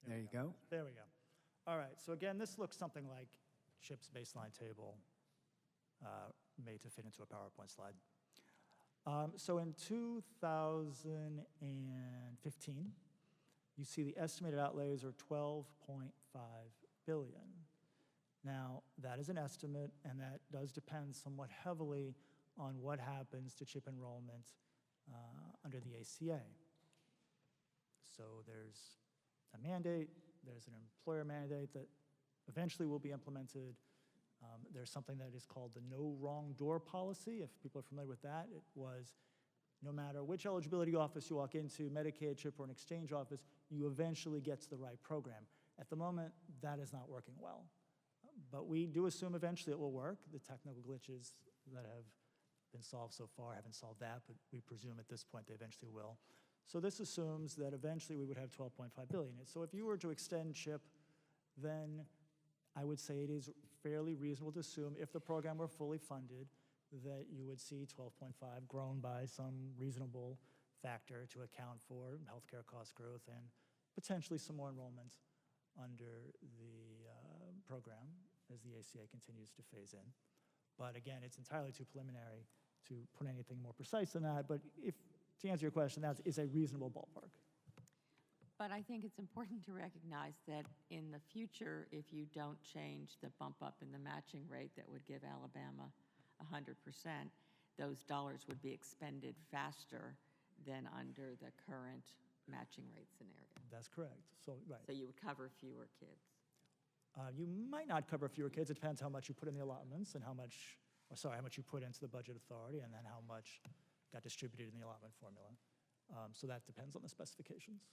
There you go. There we go. All right, so again, this looks something like CHIP's baseline table made to fit into a PowerPoint slide. So in 2015, you see the estimated outlays are $12.5 billion. Now, that is an estimate, and that does depend somewhat heavily on what happens to CHIP enrollment under the ACA. So there's a mandate, there's an employer mandate that eventually will be implemented. There's something that is called the no wrong door policy. If people are familiar with that, it was no matter which eligibility office you walk into, Medicaid, CHIP, or an exchange office, you eventually get to the right program. At the moment, that is not working well. But we do assume eventually it will work. The technical glitches that have been solved so far haven't solved that, but we presume at this point they eventually will. So this assumes that eventually we would have $12.5 billion. So if you were to extend CHIP, then I would say it is fairly reasonable to assume if the program were fully funded that you would see 12.5 grown by some reasonable factor to account for healthcare cost growth and potentially some more enrollments under the program as the ACA continues to phase in. But again, it's entirely too preliminary to put anything more precise than that. But if, to answer your question, that is a reasonable ballpark. But I think it's important to recognize that in the future, if you don't change the bump up in the matching rate that would give Alabama 100%, those dollars would be expended faster than under the current matching rate scenario. That's correct. So, right. So you would cover fewer kids. You might not cover fewer kids. It depends how much you put in the allotments and how much you put into the budget authority and then how much got distributed in the allotment formula. So that depends on the specifications.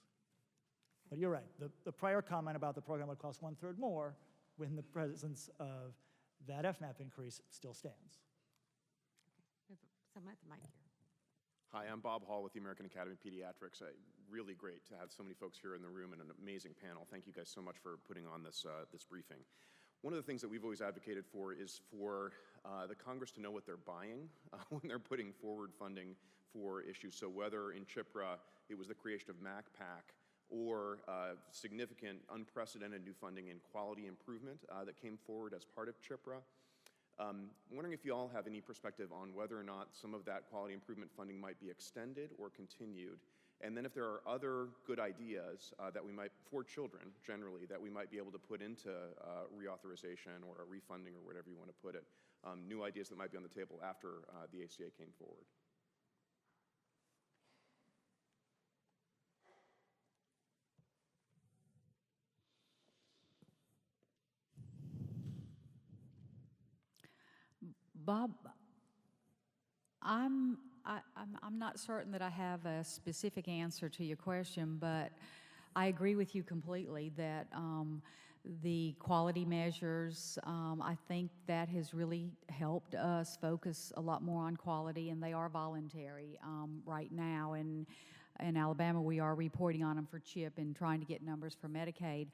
But you're right. The prior comment about the program would cost 1/3 more when the presence of that FMAP increase still stands. We have someone at the mic here. Hi, I'm Bob Hall with the American Academy of Pediatrics. Really great to have so many folks here in the room and an amazing panel. Thank you guys so much for putting on this briefing. One of the things that we've always advocated for is for the Congress to know what they're buying when they're putting forward funding for issues. So whether in CHIPRA it was the creation of MacPac or significant unprecedented new funding in quality improvement that came forward as part of CHIPRA. I'm wondering if you all have any perspective on whether or not some of that quality improvement funding might be extended or continued. And then if there are other good ideas that we might, for children generally, that we might be able to put into reauthorization or a refunding or whatever you want to put it, new ideas that might be on the table after the ACA came forward. Bob, I'm not certain that I have a specific answer to your question, but I agree with you completely that the quality measures, I think that has really helped us focus a lot more on quality, and they are voluntary right now. And in Alabama, we are reporting on them for CHIP and trying to get numbers for Medicaid.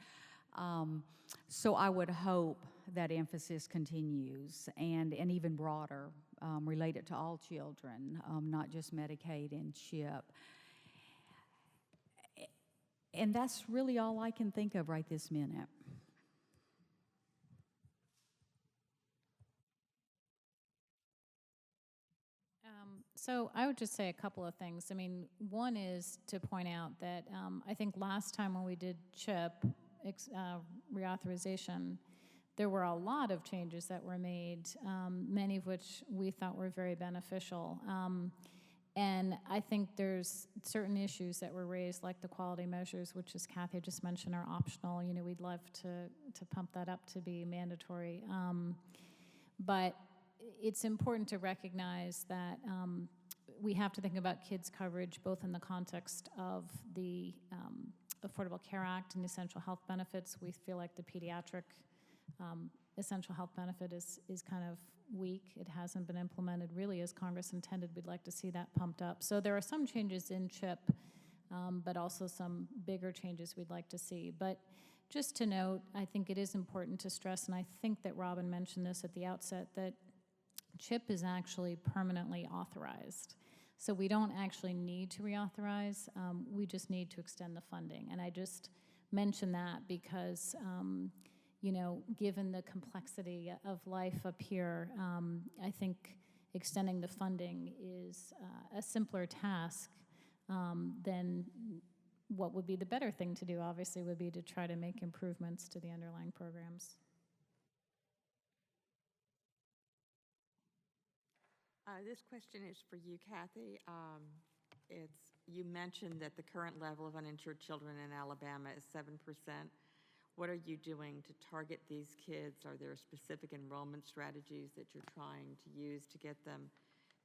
So I would hope that emphasis continues and even broader, related to all children, not just Medicaid and CHIP. And that's really all I can think of right this minute. So I would just say a couple of things. I mean, one is to point out that I think last time when we did CHIP reauthorization, there were a lot of changes that were made, many of which we thought were very beneficial. And I think there's certain issues that were raised, like the quality measures, which, as Kathy just mentioned, are optional. You know, we'd love to pump that up to be mandatory. But it's important to recognize that we have to think about kids' coverage both in the context of the Affordable Care Act and essential health benefits. We feel like the pediatric essential health benefit is kind of weak. It hasn't been implemented really as Congress intended. We'd like to see that pumped up. So there are some changes in CHIP, but also some bigger changes we'd like to see. But just to note, I think it is important to stress, and I think that Robin mentioned this at the outset, that CHIP is actually permanently authorized. So we don't actually need to reauthorize. We just need to extend the funding. And I just mention that because you know, given the complexity of life up here, I think extending the funding is a simpler task than what would be the better thing to do, obviously, would be to try to make improvements to the underlying programs. This question is for you, Kathy. You mentioned that the current level of uninsured children in Alabama is 7%. What are you doing to target these kids? Are there specific enrollment strategies that you're trying to use to get them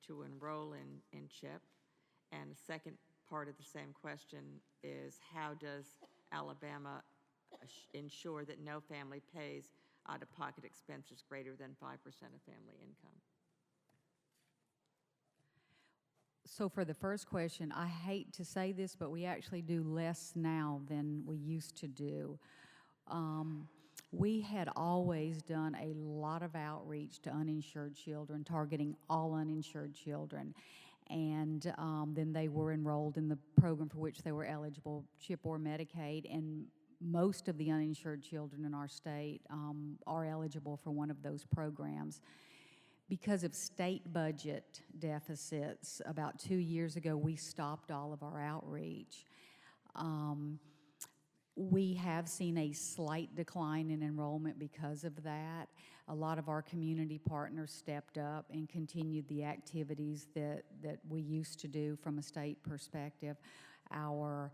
to enroll in CHIP? And the second part of the same question is, how does Alabama ensure that no family pays out-of-pocket expenses greater than 5% of family income? So for the first question, I hate to say this, but we actually do less now than we used to do. We had always done a lot of outreach to uninsured children, targeting all uninsured children. And then they were enrolled in the program for which they were eligible, CHIP or Medicaid, and most of the uninsured children in our state are eligible for one of those programs. Because of state budget deficits, about 2 years ago, we stopped all of our outreach. We have seen a slight decline in enrollment because of that. A lot of our community partners stepped up and continued the activities that we used to do from a state perspective. Our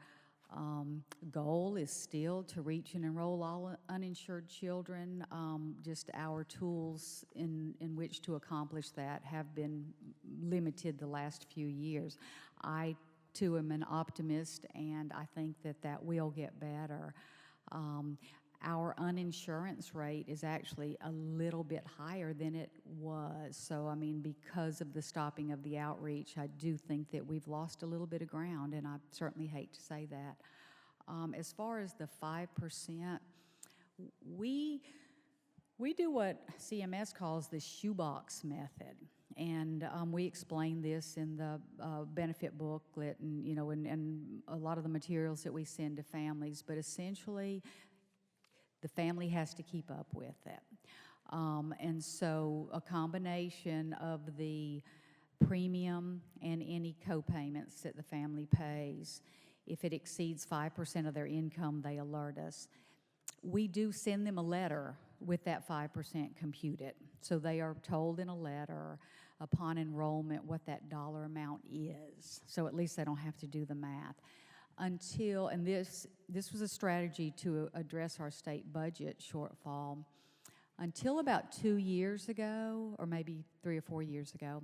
goal is still to reach and enroll all uninsured children. Just our tools in which to accomplish that have been limited the last few years. I too am an optimist, and I think that will get better. Our uninsurance rate is actually a little bit higher than it was. So, I mean, because of the stopping of the outreach, I do think that we've lost a little bit of ground, and I certainly hate to say that. As far as the 5%, we do what CMS calls the shoebox method. And we explain this in the benefit booklet and, you know, and a lot of the materials that we send to families. But essentially, the family has to keep up with it. And so a combination of the premium and any co-payments that the family pays, if it exceeds 5% of their income, they alert us. We do send them a letter with that 5% computed. So they are told in a letter upon enrollment what that dollar amount is. So at least they don't have to do the math. Until, and this was a strategy to address our state budget shortfall, until about 2 years ago, or maybe 3 or 4 years ago,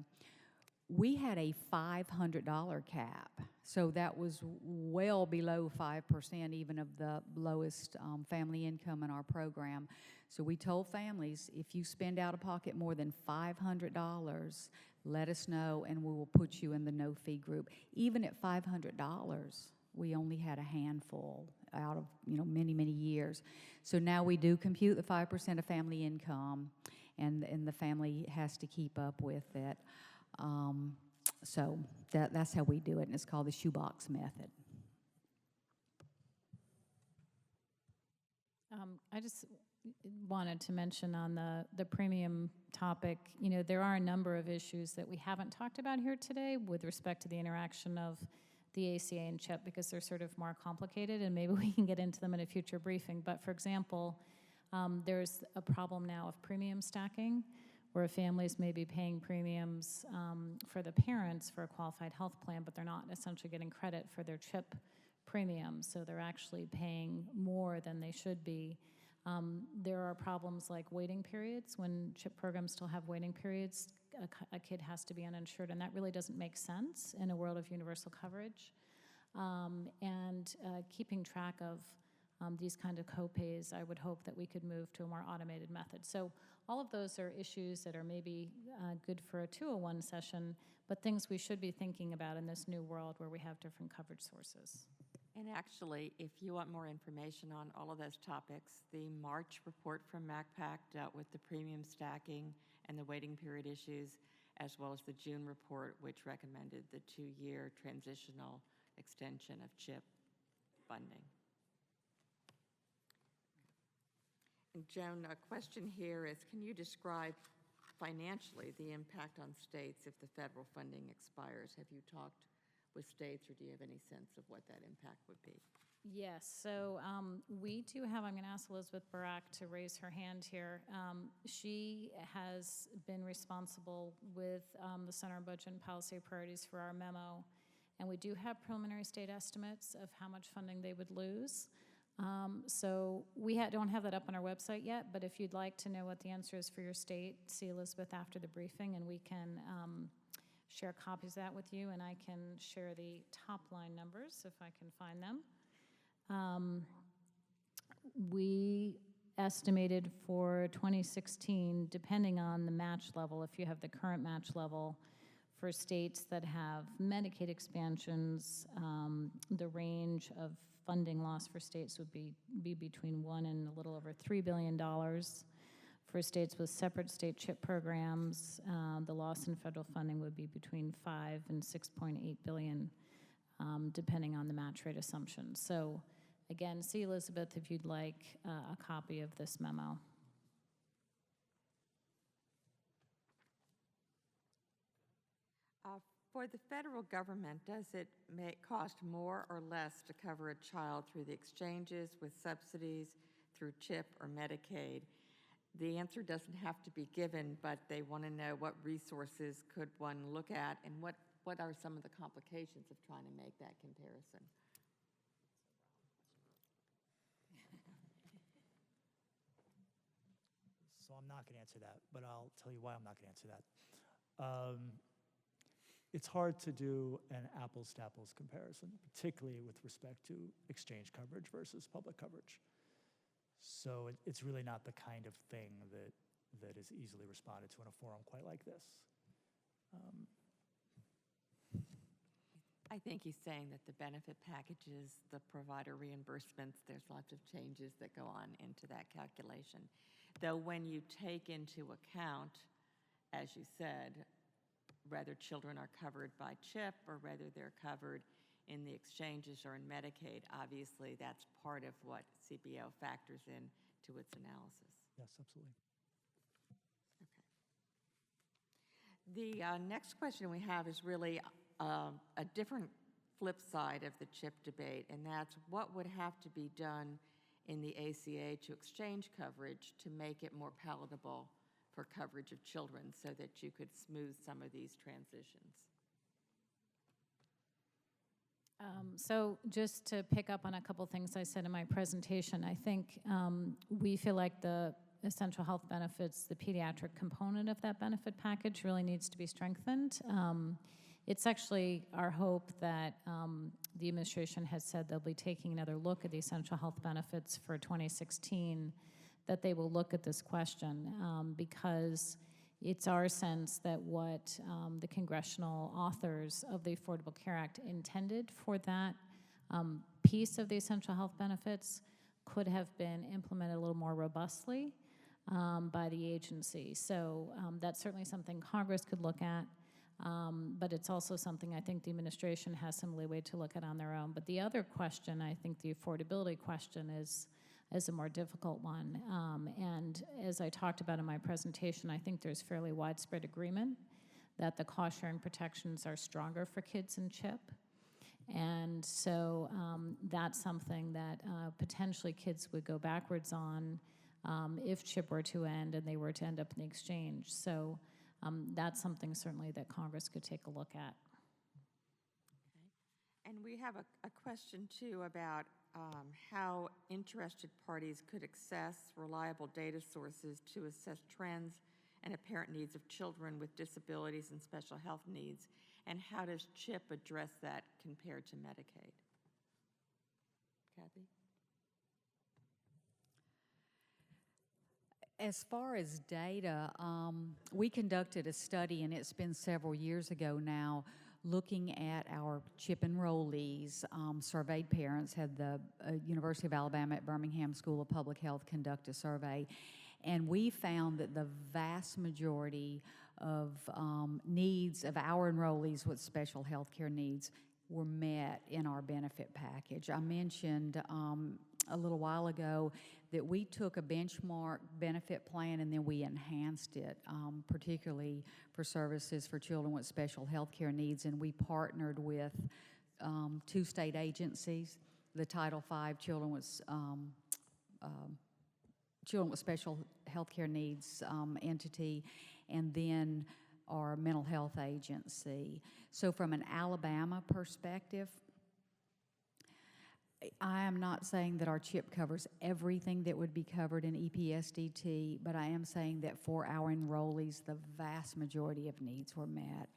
we had a $500 cap. So that was well below 5% even of the lowest family income in our program. So we told families, if you spend out of pocket more than $500, let us know and we will put you in the no-fee group. Even at $500, we only had a handful out of, you know, many, many years. So now we do compute the 5% of family income, and the family has to keep up with it. So that's how we do it, and it's called the shoebox method. I just wanted to mention on the premium topic, you know, there are a number of issues that we haven't talked about here today with respect to the interaction of the ACA and CHIP, because they're sort of more complicated, and maybe we can get into them in a future briefing. But for example, there's a problem now of premium stacking, where families may be paying premiums for the parents for a qualified health plan, but they're not essentially getting credit for their CHIP premium, so they're actually paying more than they should be. There are problems like waiting periods. When CHIP programs still have waiting periods, a kid has to be uninsured, and that really doesn't make sense in a world of universal coverage. And keeping track of these kind of co-pays, I would hope that we could move to a more automated method. So all of those are issues that are maybe good for a 201 session, but things we should be thinking about in this new world where we have different coverage sources. And actually, if you want more information on all of those topics, the March report from MACPAC dealt with the premium stacking and the waiting period issues, as well as the June report, which recommended the 2-year transitional extension of CHIP funding. And Joan, a question here is, can you describe financially the impact on states if the federal funding expires? Have you talked with states, or do you have any sense of what that impact would be? Yes, so we do have, I'm going to ask Elizabeth Barak to raise her hand here. She has been responsible with the Center on Budget and Policy Priorities for our memo, and we do have preliminary state estimates of how much funding they would lose. So we don't have that up on our website yet, but if you'd like to know what the answer is for your state, see Elizabeth after the briefing, and we can share copies of that with you, and I can share the top line numbers if I can find them. We estimated for 2016, depending on the match level, if you have the current match level, for states that have Medicaid expansions, the range of funding loss for states would be between $1 and a little over $3 billion. For states with separate state CHIP programs, the loss in federal funding would be between $5 and $6.8 billion, depending on the match rate assumption. So again, see Elizabeth if you'd like a copy of this memo. For the federal government, does it cost more or less to cover a child through the exchanges with subsidies through CHIP or Medicaid? The answer doesn't have to be given, but they want to know what resources could one look at, and what are some of the complications of trying to make that comparison? So I'm not going to answer that, but I'll tell you why I'm not going to answer that. It's hard to do an apples-to-apples comparison, particularly with respect to exchange coverage versus public coverage. So it's really not the kind of thing that is easily responded to in a forum quite like this. I think he's saying that the benefit packages, the provider reimbursements, there's lots of changes that go on into that calculation. Though when you take into account, as you said, whether children are covered by CHIP or whether they're covered in the exchanges or in Medicaid, obviously that's part of what CBO factors in to its analysis. Yes, absolutely. The next question we have is really a different flip side of the CHIP debate, and that's what would have to be done in the ACA to exchange coverage to make it more palatable for coverage of children so that you could smooth some of these transitions. So just to pick up on a couple things I said in my presentation, I think we feel like the essential health benefits, the pediatric component of that benefit package really needs to be strengthened. It's actually our hope that the administration has said they'll be taking another look at the essential health benefits for 2016, that they will look at this question because it's our sense that what the congressional authors of the Affordable Care Act intended for that piece of the essential health benefits could have been implemented a little more robustly by the agency. So that's certainly something Congress could look at, but it's also something I think the administration has some leeway to look at on their own. But the other question, I think the affordability question is a more difficult one. And as I talked about in my presentation, I think there's fairly widespread agreement that the cost-sharing protections are stronger for kids in CHIP. And so that's something that potentially kids would go backwards on if CHIP were to end and they were to end up in the exchange. So that's something certainly that Congress could take a look at. Okay. And we have a question too about how interested parties could access reliable data sources to assess trends and apparent needs of children with disabilities and special health needs, and how does CHIP address that compared to Medicaid? Kathy? As far as data, we conducted a study, and it's been several years ago now, looking at our CHIP enrollees. Surveyed parents had the University of Alabama at Birmingham School of Public Health conduct a survey, and we found that the vast majority of needs of our enrollees with special health care needs were met in our benefit package. I mentioned a little while ago that we took a benchmark benefit plan and then we enhanced it, particularly for services for children with special health care needs, and we partnered with 2 state agencies, the Title V Children with Special Health Care Needs entity, and then our mental health agency. So from an Alabama perspective, I am not saying that our CHIP covers everything that would be covered in EPSDT, but I am saying that for our enrollees, the vast majority of needs were met.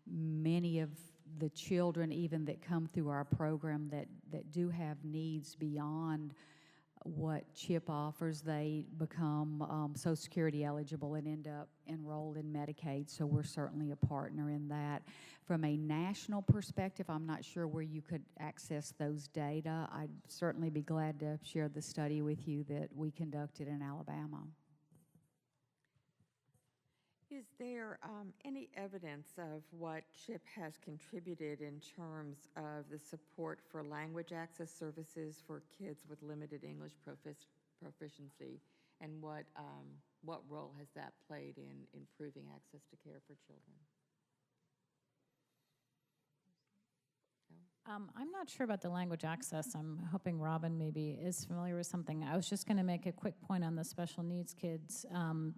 Many of the children even that come through our program that do have needs beyond what CHIP offers, they become Social Security eligible and end up enrolled in Medicaid, so we're certainly a partner in that. From a national perspective, I'm not sure where you could access those data. I'd certainly be glad to share the study with you that we conducted in Alabama. Is there any evidence of what CHIP has contributed in terms of the support for language access services for kids with limited English proficiency, and what role has that played in improving access to care for children? I'm not sure about the language access. I'm hoping Robin maybe is familiar with something. I was just going to make a quick point on the special needs kids.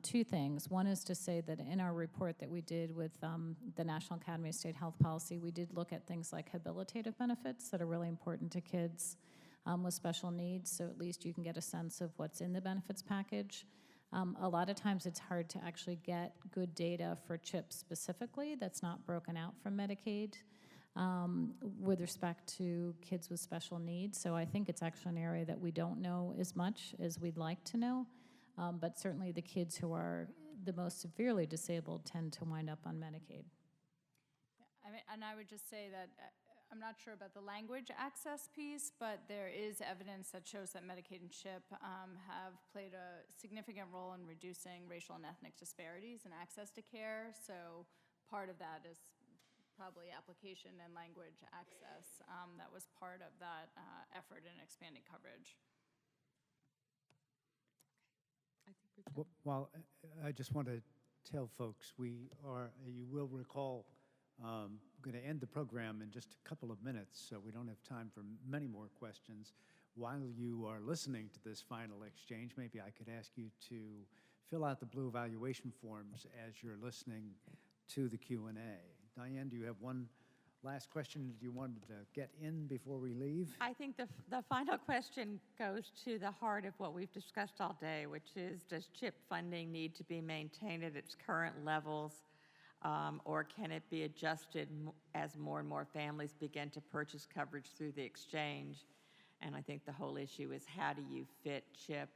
2 things. One is to say that in our report that we did with the National Academy of State Health Policy, we did look at things like habilitative benefits that are really important to kids with special needs, so at least you can get a sense of what's in the benefits package. A lot of times it's hard to actually get good data for CHIP specifically that's not broken out from Medicaid. with respect to kids with special needs. So I think it's actually an area that we don't know as much as we'd like to know. But certainly the kids who are the most severely disabled tend to wind up on Medicaid. I mean, and I would just say that I'm not sure about the language access piece, but there is evidence that shows that Medicaid and CHIP have played a significant role in reducing racial and ethnic disparities in access to care. So part of that is probably application and language access that was part of that effort in expanding coverage. Well, I just want to tell folks, you will recall, going to end the program in just a couple of minutes, so we don't have time for many more questions. While you are listening to this final exchange, maybe I could ask you to fill out the blue evaluation forms as you're listening to the Q&A. Diane, do you have one last question that you wanted to get in before we leave? I think the final question goes to the heart of what we've discussed all day, which is, does CHIP funding need to be maintained at its current levels, or can it be adjusted as more and more families begin to purchase coverage through the exchange? And I think the whole issue is, how do you fit CHIP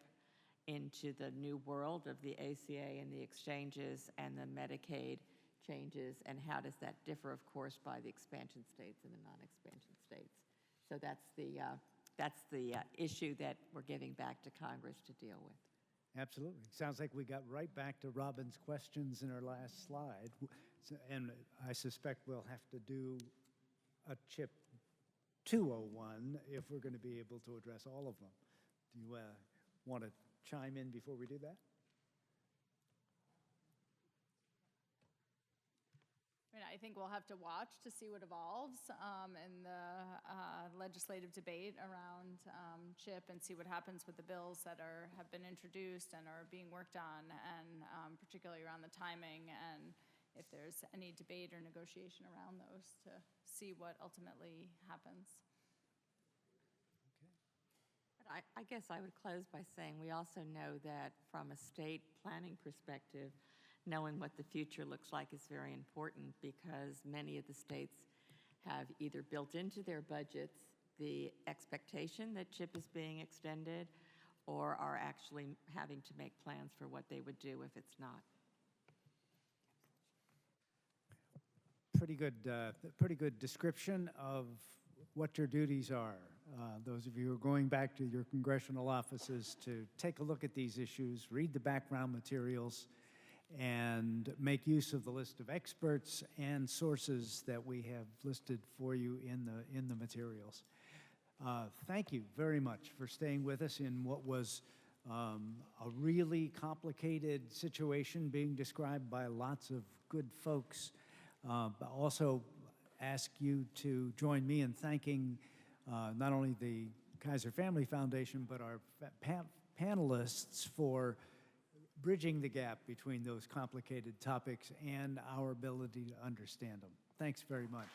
into the new world of the ACA and the exchanges and the Medicaid changes, and how does that differ, of course, by the expansion states and the non-expansion states? So that's the issue that we're giving back to Congress to deal with. Absolutely. Sounds like we got right back to Robin's questions in our last slide. And I suspect we'll have to do a CHIP 201 if we're going to be able to address all of them. Do you want to chime in before we do that? I mean, I think we'll have to watch to see what evolves in the legislative debate around CHIP, and see what happens with the bills that have been introduced and are being worked on, and particularly around the timing, and if there's any debate or negotiation around those, to see what ultimately happens. But I guess I would close by saying we also know that from a state planning perspective, knowing what the future looks like is very important, because many of the states have either built into their budgets the expectation that CHIP is being extended, or are actually having to make plans for what they would do if it's not. Pretty good description of what your duties are. Those of you who are going back to your congressional offices to take a look at these issues, read the background materials, and make use of the list of experts and sources that we have listed for you in the materials. Thank you very much for staying with us in what was a really complicated situation being described by lots of good folks. But also ask you to join me in thanking not only the Kaiser Family Foundation, but our panelists for bridging the gap between those complicated topics and our ability to understand them. Thanks very much.